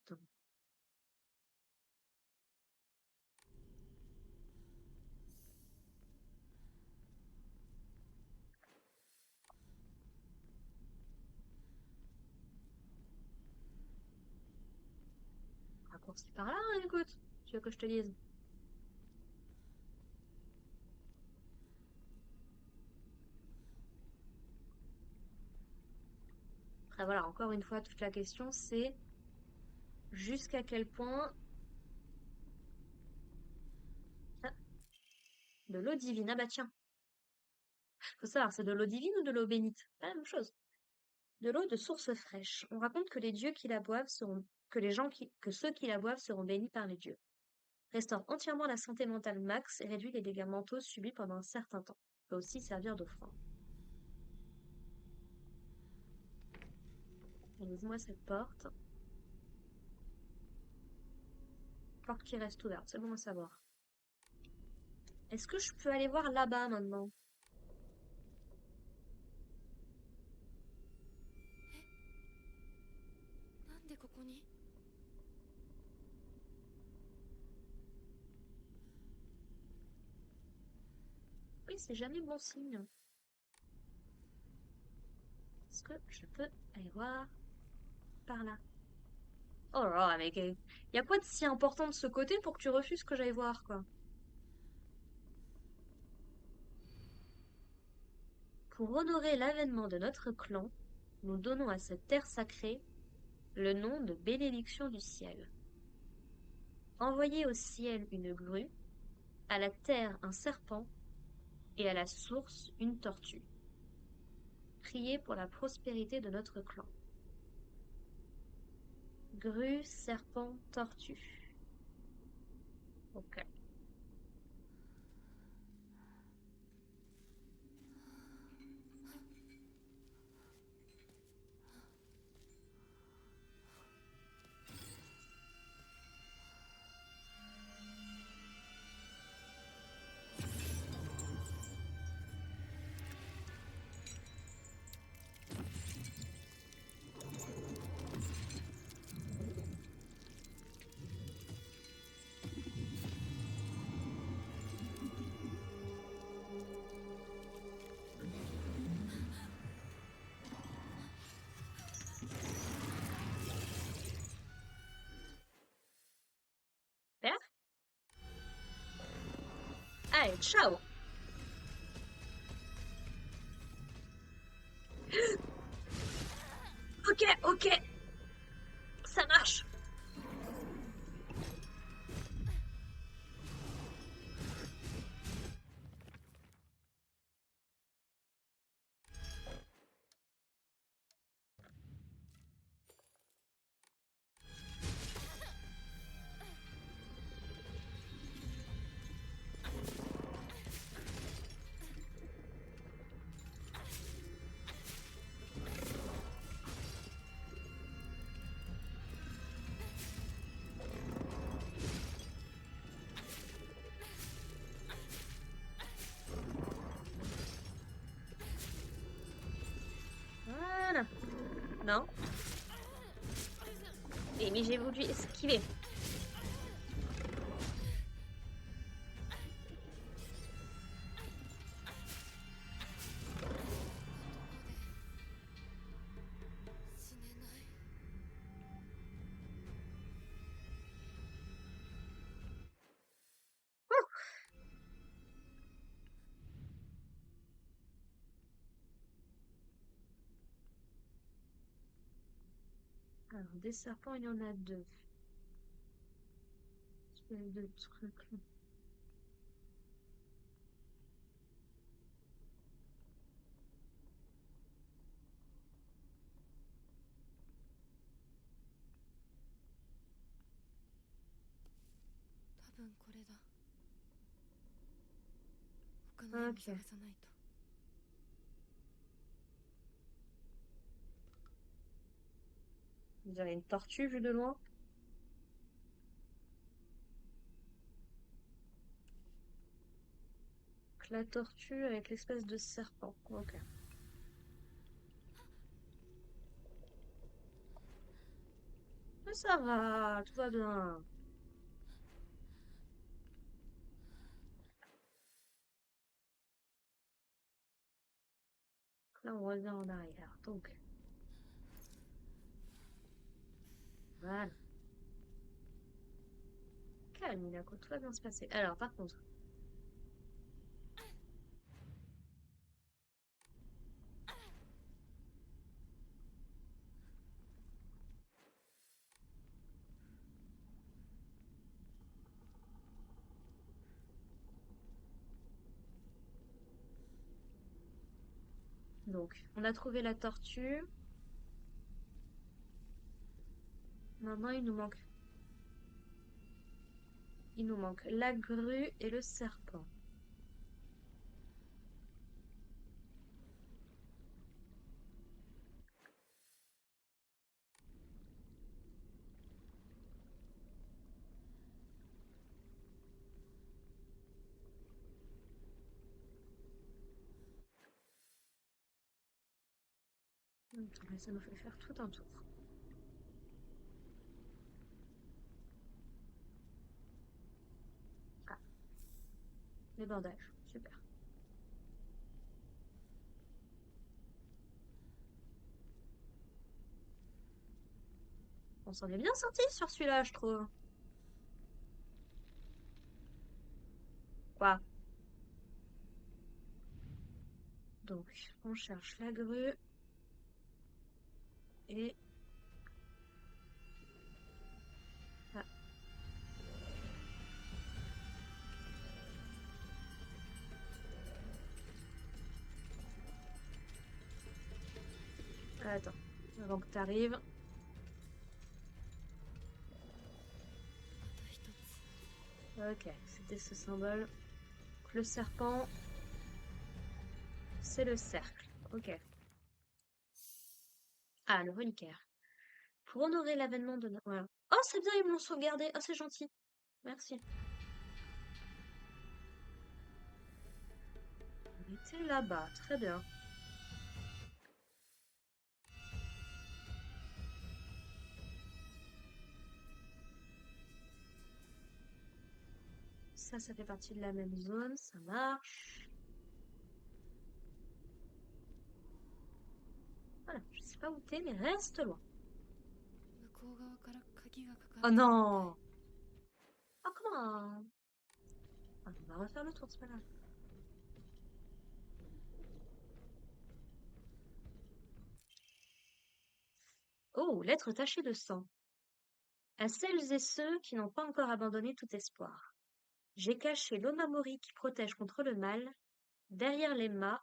Raccourci par là, hein, écoute. Tu veux que je te dise? Après voilà, encore une fois, toute la question c'est jusqu'à quel point... Ah, de l'eau divine, ah bah tiens. Faut savoir, c'est de l'eau divine ou de l'eau bénite? Pas la même chose. De l'eau de source fraîche. On raconte que les dieux qui la boivent seront... que ceux qui la boivent seront bénis par les dieux. Restaure entièrement la santé mentale max et réduit les dégâts mentaux subis pendant un certain temps. Peut aussi servir d'offrande. Ouvre-moi cette porte. Porte qui reste ouverte, c'est bon à savoir. Est-ce que je peux aller voir là-bas maintenant? なんでここに。 Oui, c'est jamais bon signe. Est-ce que je peux aller voir par là? Oh là là, mec, y a quoi de si important de ce côté pour que tu refuses que j'aille voir, quoi? Pour honorer l'avènement de notre clan, nous donnons à cette terre sacrée le nom de bénédiction du ciel. Envoyez au ciel une grue, à la terre un serpent et à la source une tortue. Priez pour la prospérité de notre clan. Grue, serpent, tortue. Ok. Allez, ciao. Ok, ok, ça marche. Voilà. Non. Mais j'ai voulu esquiver. Alors, des serpents, il y en a deux. Il y a deux trucs. Ok. On dirait une tortue vue de loin. Donc, la tortue avec l'espèce de serpent. Ok. Mais ça va, tout va bien. Là, on revient en arrière. Donc, voilà. Calme, Minako, tout va bien se passer. Alors, par contre, on a trouvé la tortue. Maintenant, il nous manque la grue et le serpent. Là, ça nous fait faire tout un tour. Ah, les bandages, super. On s'en est bien sorti sur celui-là, je trouve. Quoi? Donc, on cherche la grue et... Ah, attends, avant que t'arrives. Ok, c'était ce symbole. Donc, le serpent, c'est le cercle. Ok. Ah, le reliquaire. Pour honorer l'avènement de... Voilà. Oh, c'est bien, ils m'ont sauvegardé. Oh, c'est gentil. Merci. On était là-bas. Très bien. Ça fait partie de la même zone. Ça marche. Voilà. Je sais pas où t'es, mais reste loin. Oh non! Oh, comment? Oh On va refaire le tour, c'est pas grave. Oh, lettre tachée de sang. À celles et ceux qui n'ont pas encore abandonné tout espoir. J'ai caché l'Omamori qui protège contre le mal. Derrière les mâts,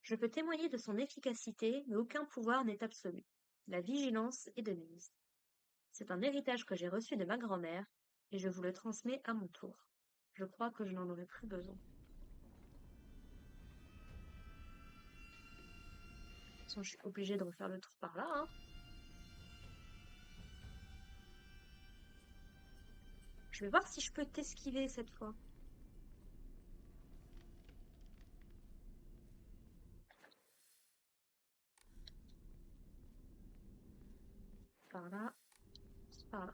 je peux témoigner de son efficacité, mais aucun pouvoir n'est absolu. La vigilance est de mise. C'est un héritage que j'ai reçu de ma grand-mère, et je vous le transmets à mon tour. Je crois que je n'en aurai plus besoin. De toute façon, je suis obligée de refaire le tour par là, hein. Je vais voir si je peux t'esquiver cette fois. Par là, par là.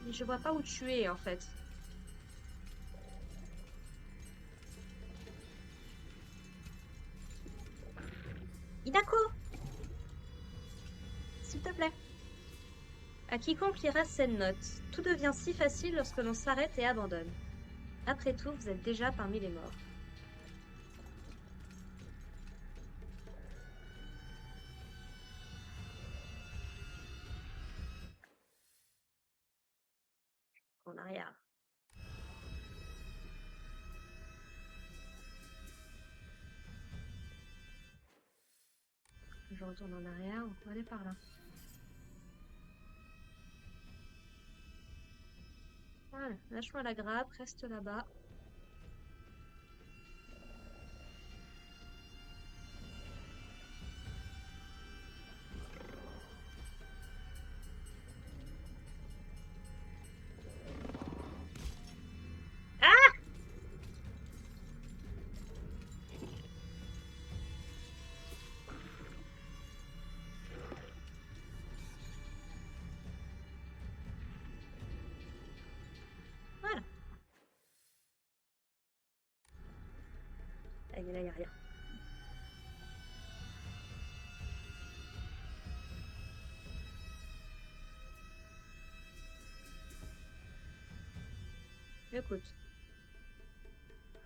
Mais je vois pas où tu es en fait. Hidako, s'il te plaît. À quiconque lira cette note, tout devient si facile lorsque l'on s'arrête et abandonne. Après tout, vous êtes déjà parmi les morts. En arrière. Je retourne en arrière, on peut aller par là. Voilà, lâche-moi la grappe, reste là-bas. Voilà. Allez, là, il n'y a rien. Écoute.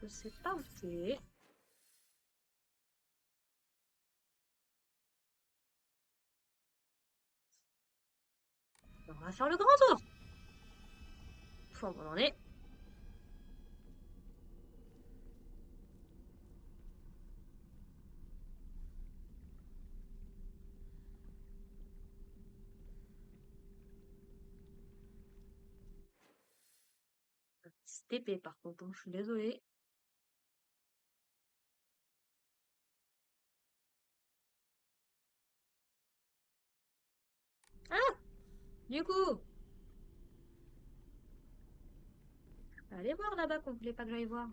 Je sais pas où t'es. On va faire le grand tour. Faut on en est. C'est épais par contre, hein, je suis désolée. Ah! Du coup, allez voir là-bas qu'on voulait pas que j'aille voir.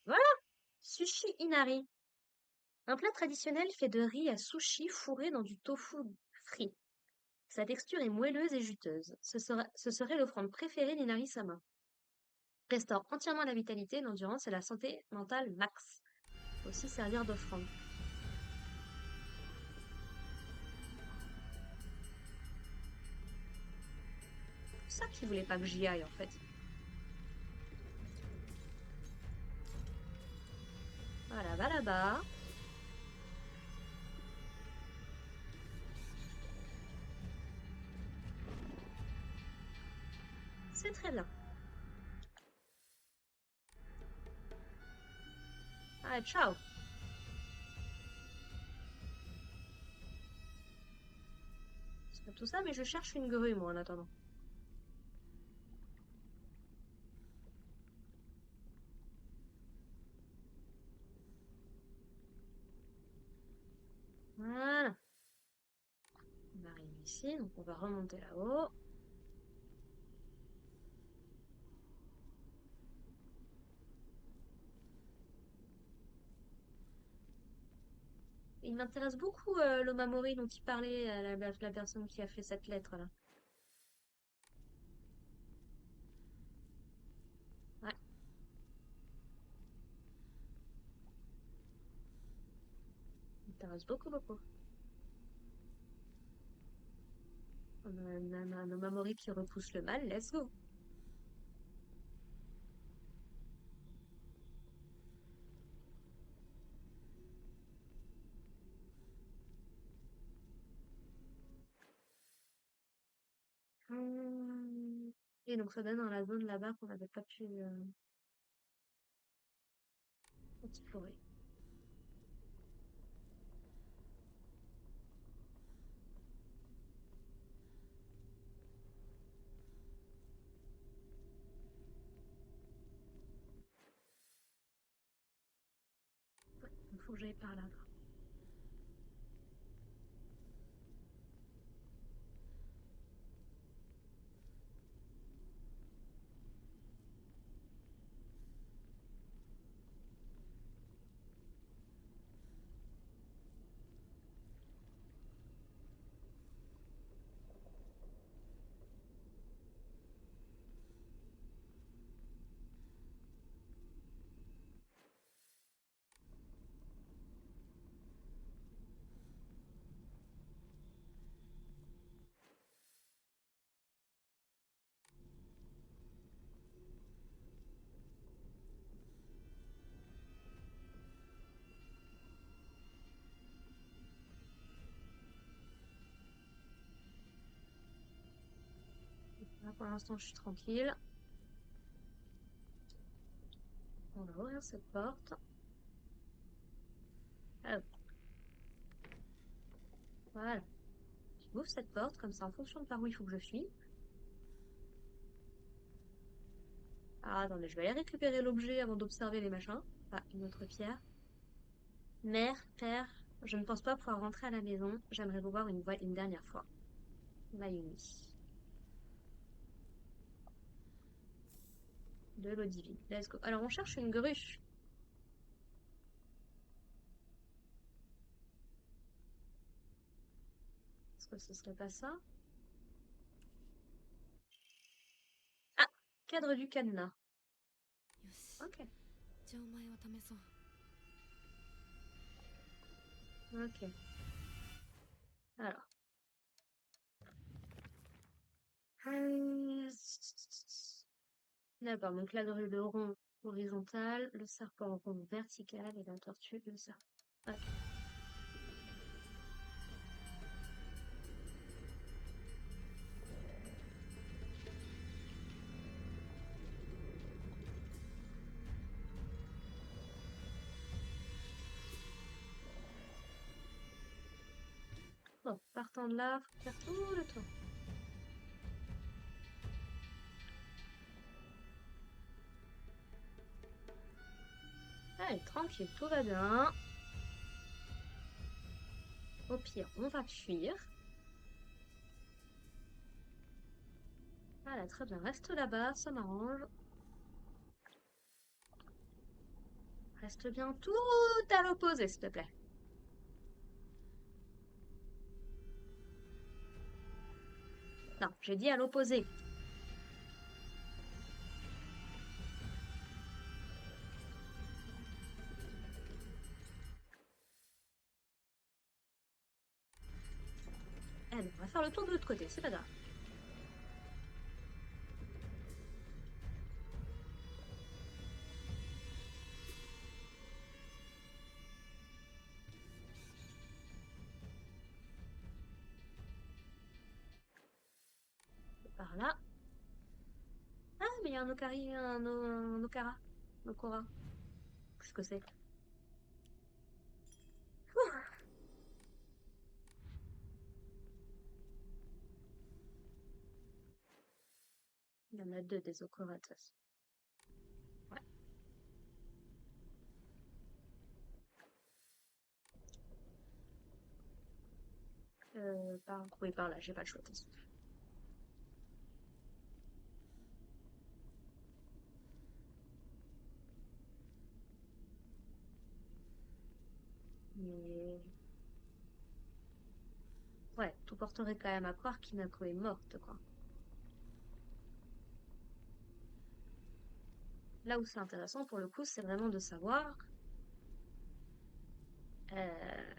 Voilà! Sushi Inari. Un plat traditionnel fait de riz à sushi fourré dans du tofu frit. Sa texture est moelleuse et juteuse. Ce serait l'offrande préférée d'Inari-sama. Restaure entièrement la vitalité, l'endurance et la santé mentale max. Faut aussi servir d'offrande. C'est ça qui voulait pas que j'y aille en fait. Voilà, va là-bas. C'est très bien. Allez, ciao. C'est pas tout ça, mais je cherche une grue, moi, en attendant. ici, donc on va remonter là-haut. Il m'intéresse beaucoup l'Omamori dont il parlait, la personne qui a fait cette lettre-là. Ouais. Il m'intéresse beaucoup, beaucoup. On a un Omamori qui repousse le mal, let's go. Et donc ça donne dans la zone là-bas qu'on n'avait pas pu explorer. Ouais, il faut que j'aille par là. Là, pour l'instant, je suis tranquille. On va ouvrir cette porte. Hop. Voilà. J'ouvre cette porte, comme ça, en fonction de par où il faut que je fuis. Ah, attendez, je vais aller récupérer l'objet avant d'observer les machins. Ah, une autre pierre. Mère, père, je ne pense pas pouvoir rentrer à la maison. J'aimerais vous voir une dernière fois. Mayumi. De l'eau divine. Let's go. Alors, on cherche une grue. Est-ce que ce serait pas ça? Ah! Cadre du cadenas. よし Ok. じゃあお前を試そう Ok. Alors. D'accord, donc la grue, le rond horizontal, le serpent rond vertical et la tortue, le serpent. Ok. Bon, partant de là, faut faire tout le tour. Allez, tranquille, tout va bien. Au pire, on va fuir. Voilà, très bien. Reste là-bas, ça m'arrange. Reste bien tout à l'opposé, s'il te plaît. Non, j'ai dit à l'opposé. Allez, on va faire le tour de l'autre côté, c'est pas grave. Par là. Ah, mais il y a un Okari, un Okara. Okora. Qu'est-ce que c'est? Il y en a deux des Okora, de toute façon. Ouais. Oui, par là, j'ai pas le choix. De toute façon. Mais ouais, tout porterait quand même à croire qu'Inako est morte, quoi. Là où c'est intéressant pour le coup, c'est vraiment de savoir euh,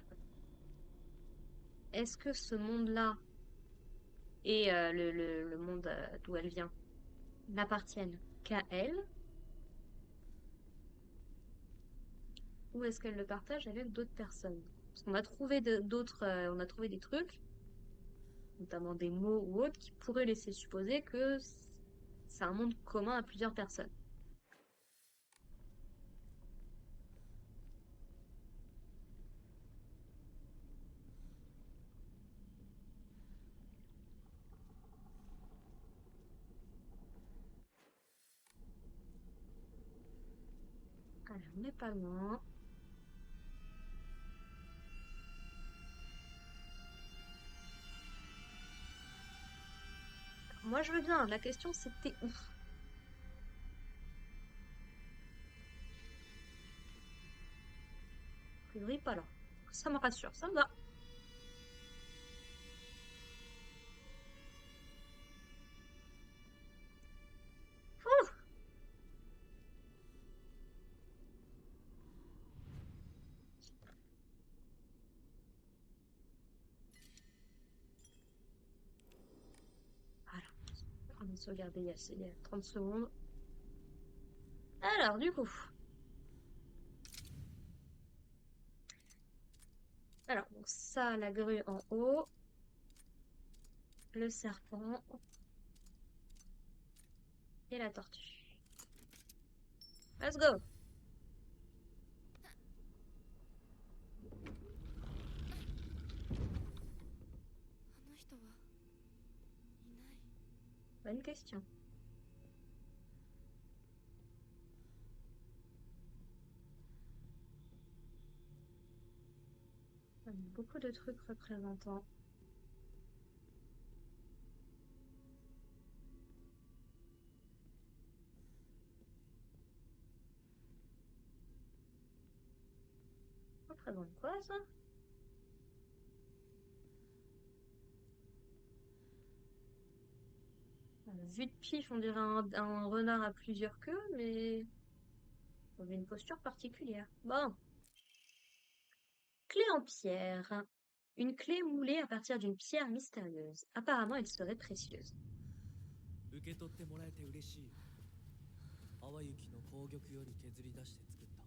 est-ce que ce monde-là et le monde d'où elle vient n'appartiennent qu'à elle, ou est-ce qu'elle le partage avec d'autres personnes? Parce qu'on a trouvé on a trouvé des trucs, notamment des mots ou autres, qui pourraient laisser supposer que c'est un monde commun à plusieurs personnes. Alors, on n'est pas loin. Moi, je veux bien. La question, c'était où? A priori, pas là. Ça me rassure, ça me va. Ouh. Voilà. On va sauvegarder il y a 30 secondes. Alors, du coup. Alors, donc ça, la grue en haut. Le serpent. Et la tortue. Let's go! あの人はいない。 Bonne question. Beaucoup de trucs représentant. Représente quoi ça? Vue de pif, on dirait un renard à plusieurs queues, mais on a une posture particulière. Bon, clé en pierre. Une clé moulée à partir d'une pierre mystérieuse. Apparemment, elle serait précieuse. 受け取ってもらえて嬉しい。淡雪の紅玉より削り出して作った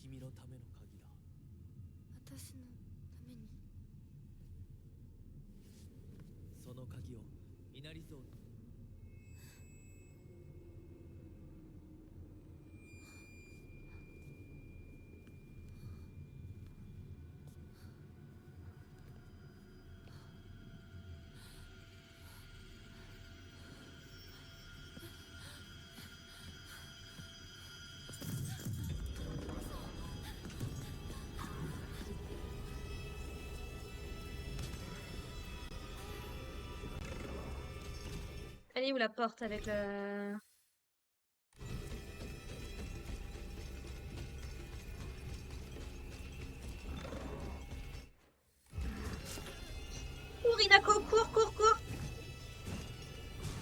君のための鍵だ。私のために。その鍵を稲荷像に。Elle est où la porte avec le... Cours, Inako, cours, cours, cours!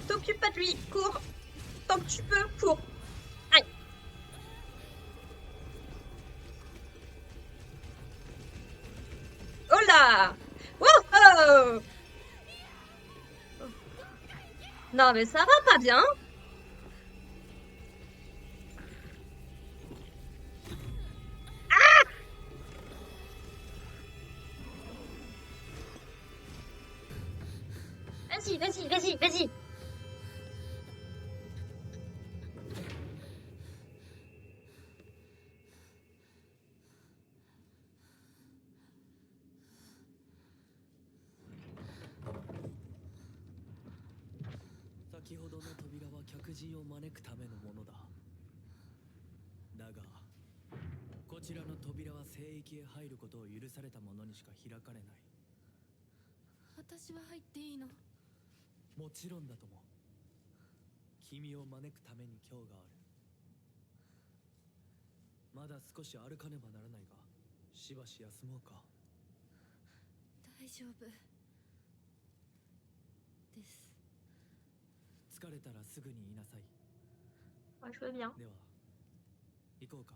T'occupe pas de lui, cours! Tant que tu peux, cours! Aïe! Oh là! Wouhou! Non mais ça va pas bien! Vas-y, vas-y, vas-y, vas-y!「先ほどの扉は客人を招くためのものだ。だがこちらの扉は聖域へ入ることを許された者にしか開かれない。私は入っていいの？もちろんだとも。君を招くために今日がある。まだ少し歩かねばならないが、しばし休もうか。大丈夫です。疲れたらすぐに言いなさい。Ouais, je veux bien. では、行こうか。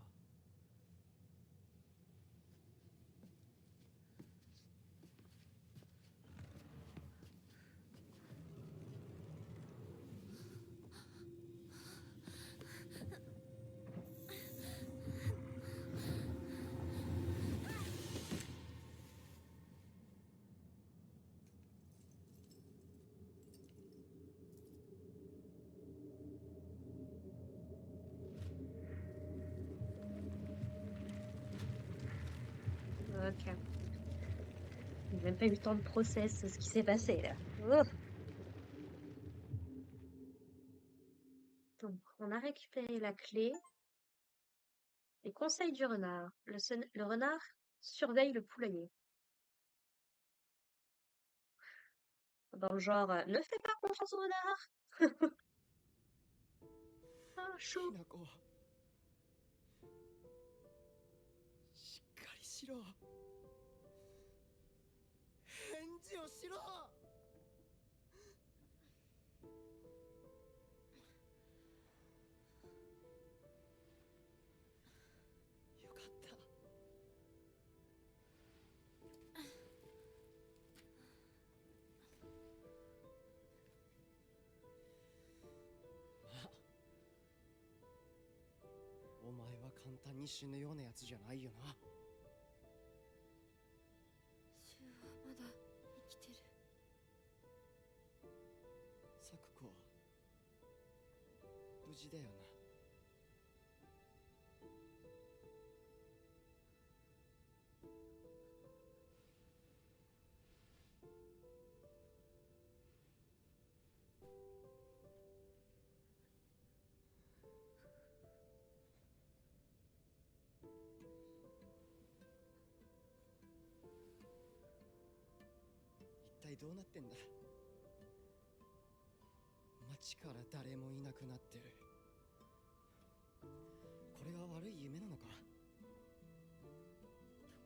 Ok. J'ai même pas eu le temps de process ce qui s'est passé là. Oh. Donc, on a récupéré la clé. Les conseils du renard. Le renard surveille le poulailler. Dans le genre, ne fais pas confiance au renard. Ah, ひ chaud. な子、しっかりしろ。返事をしろ。よかった。まあ、お前は簡単に死ぬようなやつじゃないよな。シュウはまだ生きてる。咲子は無事だよな。一体どうなってんだ。街から誰もいなくなってる。これは悪い夢なのか。ど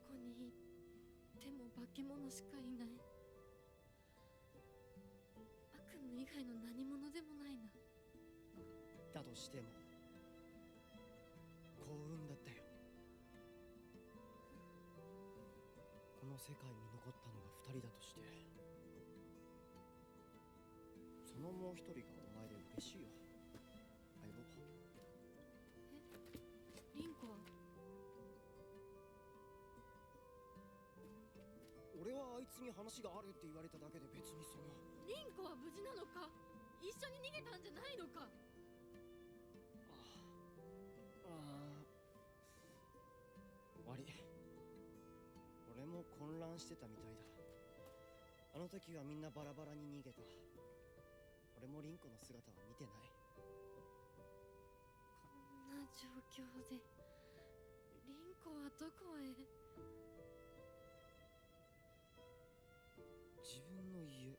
こに行っても化け物しかいない。悪夢以外の何者でもないな。だとしても幸運だったよ。この世界に残ったのが2人だとして、そのもう一人がお前で嬉しいよ、相棒。リンコは？俺はあいつに話があるって言われただけで別にその。リンコは無事なのか？一緒に逃げたんじゃないのか？悪い。俺も混乱してたみたいだ。あの時はみんなバラバラに逃げた。俺もリンコの姿は見てない。こんな状況でリンコはどこへ？自分の家か。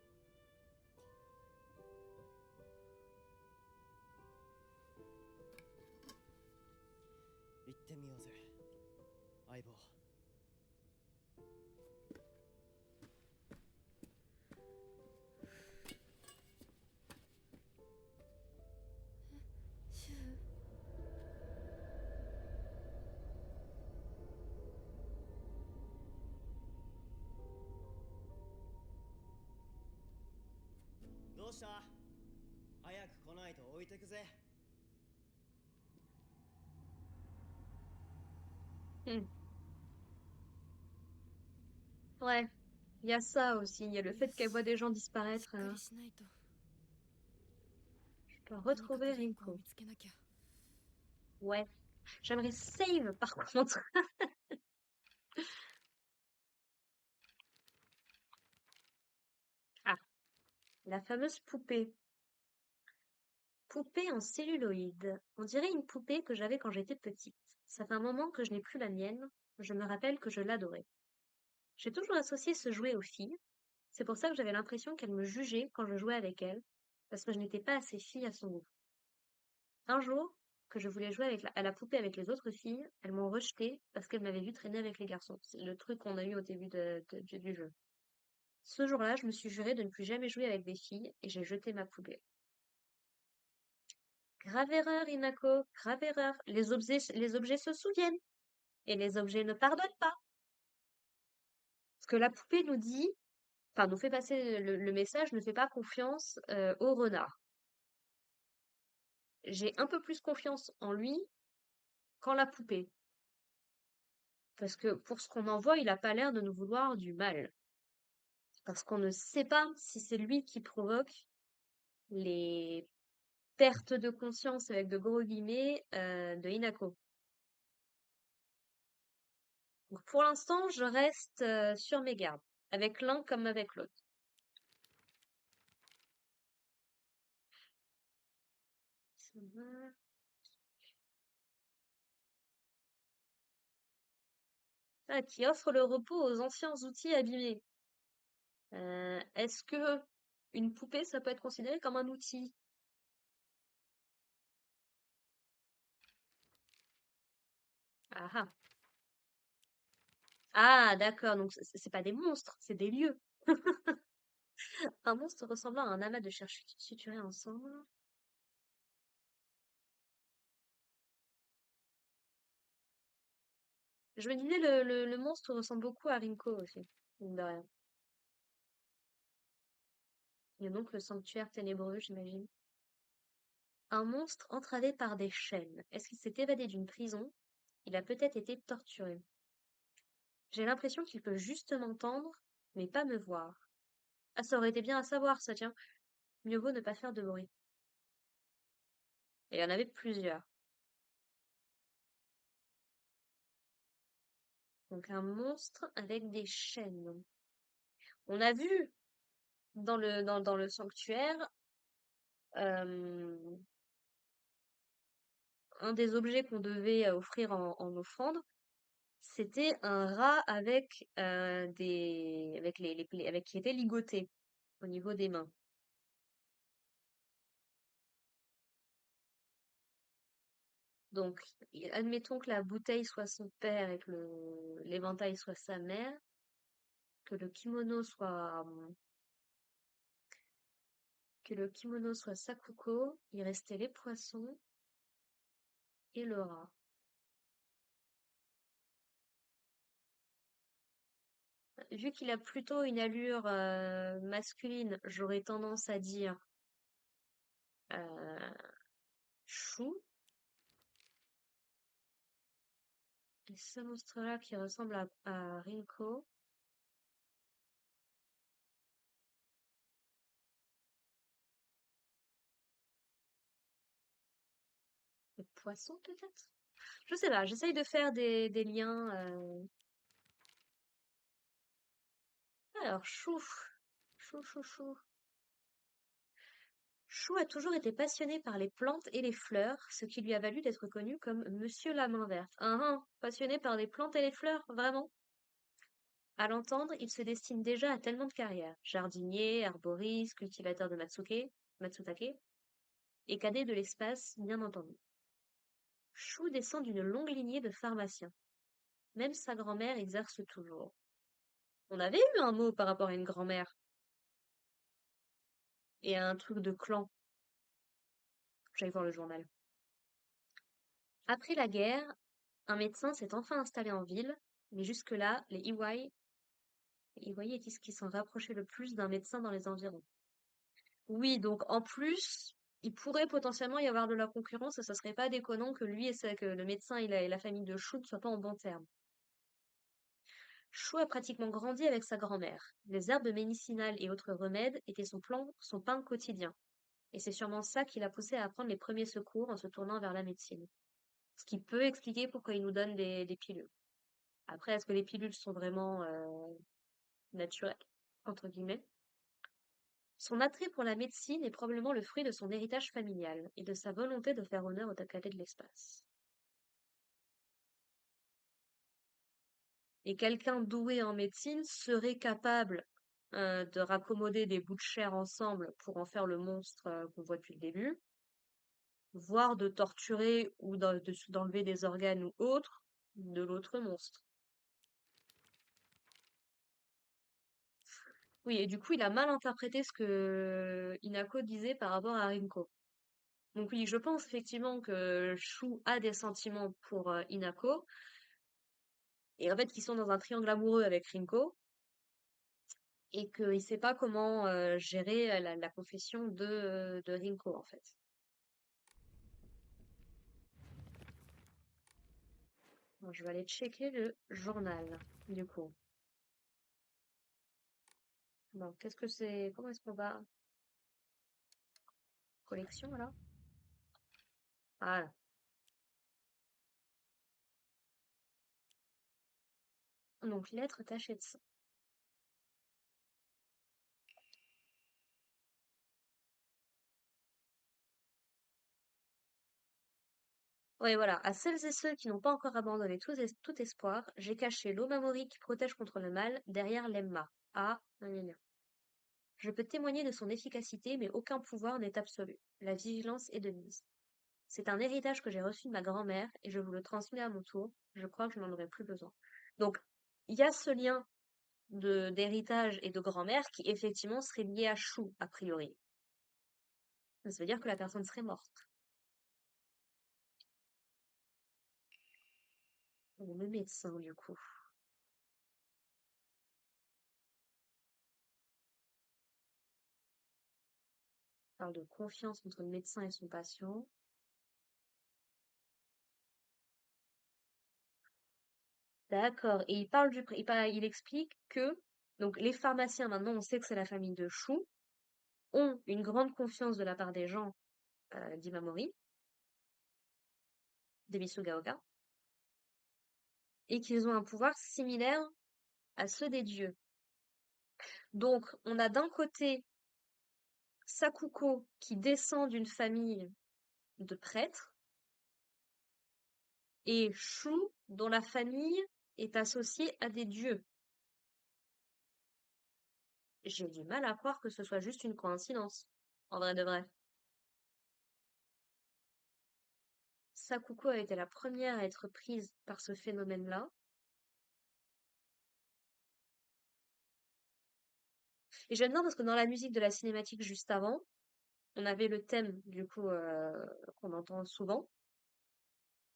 行ってみようぜ、相棒。シュウ？どうした？早く来ないと置いてくぜ。Ouais. Il y a ça aussi. Il y a le fait qu'elle voit des gens しっ disparaître. かりしないと。 Je dois とにかく retrouver リンコを Rinko. 見つけなきゃ。 Ouais. J'aimerais save par contre. Ah, la fameuse poupée. Poupée en celluloïd. On dirait une poupée que j'avais quand j'étais petite. Ça fait un moment que je n'ai plus la mienne. Je me rappelle que je l'adorais. J'ai toujours associé ce jouet aux filles. C'est pour ça que j'avais l'impression qu'elle me jugeait quand je jouais avec elle, parce que je n'étais pas assez fille à son goût. Un jour, que je voulais jouer à la poupée avec les autres filles, elles m'ont rejetée parce qu'elles m'avaient vu traîner avec les garçons. C'est le truc qu'on a eu au début du jeu. Ce jour-là, je me suis juré de ne plus jamais jouer avec des filles et j'ai jeté ma poupée. Grave erreur, Inako, grave erreur. Les objets se souviennent et les objets ne pardonnent pas. Ce que la poupée nous dit, enfin nous fait passer le message, ne fait pas confiance au renard. J'ai un peu plus confiance en lui qu'en la poupée. Parce que pour ce qu'on en voit, il n'a pas l'air de nous vouloir du mal. Parce qu'on ne sait pas si c'est lui qui provoque les pertes de conscience avec de gros guillemets de Hinako. Donc pour l'instant, je reste sur mes gardes, avec l'un comme avec l'autre. Ça va. Ah, qui offre le repos aux anciens outils abîmés. Est-ce que une poupée, ça peut être considéré comme un outil? Ah ah. Ah, d'accord, donc c'est pas des monstres, c'est des lieux. Un monstre ressemblant à un amas de chairs suturées ensemble. Je me disais, le monstre ressemble beaucoup à Rinko aussi, mine de rien. Et donc le sanctuaire ténébreux, j'imagine. Un monstre entravé par des chaînes. Est-ce qu'il s'est évadé d'une prison? Il a peut-être été torturé. J'ai l'impression qu'il peut juste m'entendre, mais pas me voir. Ah, ça aurait été bien à savoir, ça, tiens. Mieux vaut ne pas faire de bruit. Et il y en avait plusieurs. Donc un monstre avec des chaînes. On a vu dans le sanctuaire euh, un des objets qu'on devait offrir en offrande, c'était un rat avec avec avec qui était ligoté au niveau des mains. Donc, admettons que la bouteille soit son père et que l'éventail soit sa mère, que le kimono soit Sakuko, il restait les poissons et le rat. Vu qu'il a plutôt une allure masculine, j'aurais tendance à dire euh, chou. Et ce monstre-là qui ressemble à Rinko, le poisson peut-être? Je sais pas, j'essaye de faire des liens. Alors, chou. Chou, chou, chou. Chou a toujours été passionné par les plantes et les fleurs, ce qui lui a valu d'être connu comme Monsieur la main verte. Passionné par les plantes et les fleurs, vraiment? À l'entendre, il se destine déjà à tellement de carrières. Jardinier, arboriste, cultivateur de Matsutake, et cadet de l'espace, bien entendu. Chou descend d'une longue lignée de pharmaciens. Même sa grand-mère exerce toujours. On avait eu un mot par rapport à une grand-mère et à un truc de clan. J'allais voir le journal. Après la guerre, un médecin s'est enfin installé en ville, mais jusque-là, les Iwai étaient ce qui s'en rapprochait le plus d'un médecin dans les environs. Oui, donc en plus, il pourrait potentiellement y avoir de la concurrence et ça serait pas déconnant que que le médecin et la famille de Chou ne soient pas en bons termes. Chou a pratiquement grandi avec sa grand-mère. Les herbes médicinales et autres remèdes étaient son pain quotidien. Et c'est sûrement ça qui l'a poussé à apprendre les premiers secours en se tournant vers la médecine. Ce qui peut expliquer pourquoi il nous donne des pilules. Après, est-ce que les pilules sont vraiment naturelles, entre guillemets? Son attrait pour la médecine est probablement le fruit de son héritage familial et de sa volonté de faire honneur au cadet de l'espace. Et quelqu'un doué en médecine serait capable de raccommoder des bouts de chair ensemble pour en faire le monstre qu'on voit depuis le début, voire de torturer ou d'enlever des organes ou autres de l'autre monstre. Oui, et du coup, il a mal interprété ce que Inako disait par rapport à Rinko. Donc oui, je pense effectivement que Shu a des sentiments pour Inako, et en fait qu'ils sont dans un triangle amoureux avec Rinko, et qu'il sait pas comment gérer la confession de Rinko, en fait. Bon, je vais aller checker le journal, du coup. Bon, qu'est-ce que c'est? Comment est-ce qu'on va? Collection, là? Voilà. Donc, lettre tachée de sang. Ouais, voilà. À celles et ceux qui n'ont pas encore abandonné tout espoir, j'ai caché l'Omamori qui protège contre le mal derrière l'Emma. Ah, gna gna gna. Je peux témoigner de son efficacité, mais aucun pouvoir n'est absolu. La vigilance est de mise. C'est un héritage que j'ai reçu de ma grand-mère et je vous le transmets à mon tour. Je crois que je n'en aurai plus besoin. Donc, il y a ce lien d'héritage et de grand-mère qui effectivement serait lié à Chou, a priori. Ça veut dire que la personne serait morte. Ou le médecin, du coup. On parle de confiance entre le médecin et son patient. D'accord. Et il explique que, donc, les pharmaciens, maintenant, on sait que c'est la famille de Chou, ont une grande confiance de la part des gens d'Imamori, des Misugaoka, et qu'ils ont un pouvoir similaire à ceux des dieux. Donc, on a d'un côté Sakuko qui descend d'une famille de prêtres, et Shu dont la famille est associée à des dieux. J'ai du mal à croire que ce soit juste une coïncidence, en vrai de vrai. Sakuko a été la première à être prise par ce phénomène-là. Et j'aime bien parce que dans la musique de la cinématique juste avant, on avait le thème, du coup, qu'on entend souvent.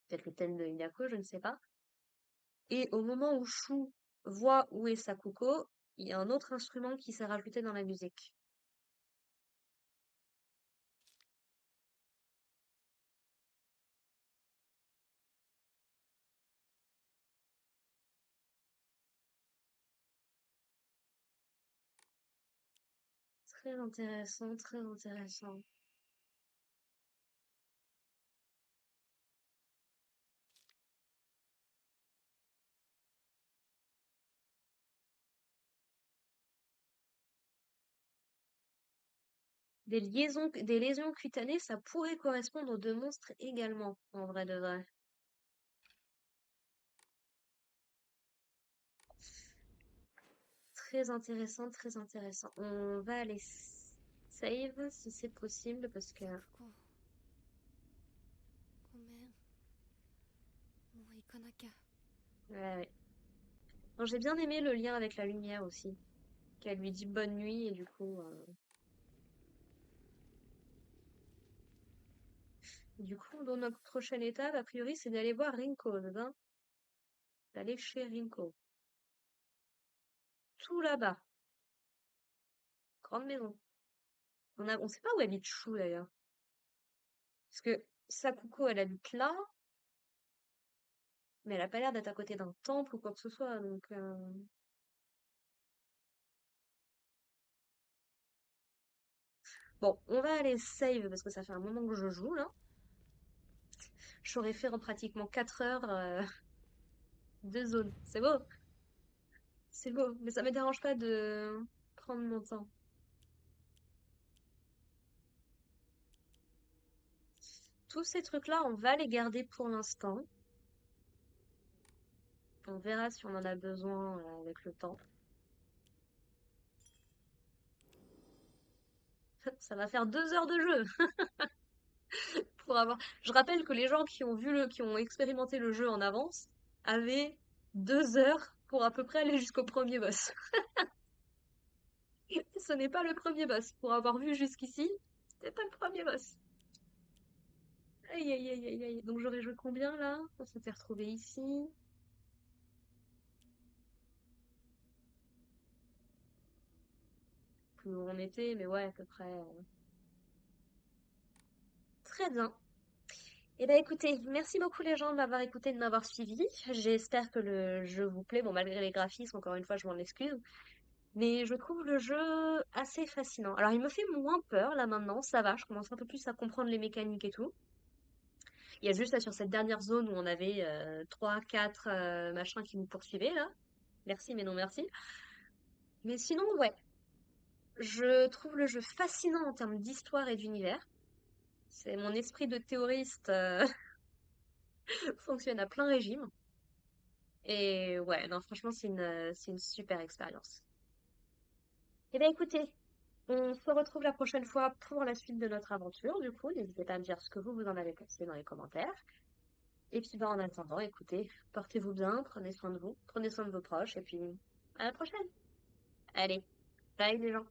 Peut-être le thème de Hinako, je ne sais pas. Et au moment où Shu voit où est Sakuko, il y a un autre instrument qui s'est rajouté dans la musique. Très intéressant, très intéressant. Des lésions cutanées, ça pourrait correspondre aux deux monstres également, en vrai de vrai. Très intéressant, très intéressant. On va aller save si c'est possible parce que こごめんもう行かなきゃ ouais, ouais. Bon, j'ai bien aimé le lien avec la lumière aussi, qu'elle lui dit bonne nuit et du coup, dans notre prochaine étape, a priori, c'est d'aller voir Rinko, hein, d'aller chez Rinko. Tout là-bas, grande maison. On sait pas où habite Chou d'ailleurs, parce que Sakuko, elle habite là, mais elle a pas l'air d'être à côté d'un temple ou quoi que ce soit, donc. Bon, on va aller save parce que ça fait un moment que je joue là. J'aurais fait en pratiquement 4 heures de zone. C'est beau, c'est beau, mais ça me dérange pas de prendre mon temps. Tous ces trucs-là, on va les garder pour l'instant. On verra si on en a besoin avec le temps. Ça va faire 2 heures de jeu pour avoir. Je rappelle que les gens qui ont qui ont expérimenté le jeu en avance avaient 2 heures pour à peu près aller jusqu'au premier boss. Ce n'est pas le premier boss. Pour avoir vu jusqu'ici, c'est pas le premier boss. Aïe aïe aïe aïe aïe. Donc j'aurais joué combien là? On s'était retrouvé ici. Plus où on était, mais ouais, à peu près. Très bien. Eh ben écoutez, merci beaucoup les gens de m'avoir écouté, de m'avoir suivi. J'espère que le jeu vous plaît. Bon, malgré les graphismes, encore une fois, je m'en excuse. Mais je trouve le jeu assez fascinant. Alors, il me fait moins peur là maintenant, ça va, je commence un peu plus à comprendre les mécaniques et tout. Il y a juste là sur cette dernière zone où on avait 3, 4 machins qui nous poursuivaient là. Merci, mais non merci. Mais sinon, ouais, je trouve le jeu fascinant en termes d'histoire et d'univers. C'est mon esprit de théoriste fonctionne à plein régime. Et ouais, non, franchement, c'est une super expérience. Eh bien, écoutez, on se retrouve la prochaine fois pour la suite de notre aventure. Du coup, n'hésitez pas à me dire ce que vous en avez pensé dans les commentaires. Et puis, bah, en attendant, écoutez, portez-vous bien, prenez soin de vous, prenez soin de vos proches, et puis à la prochaine. Allez, bye les gens.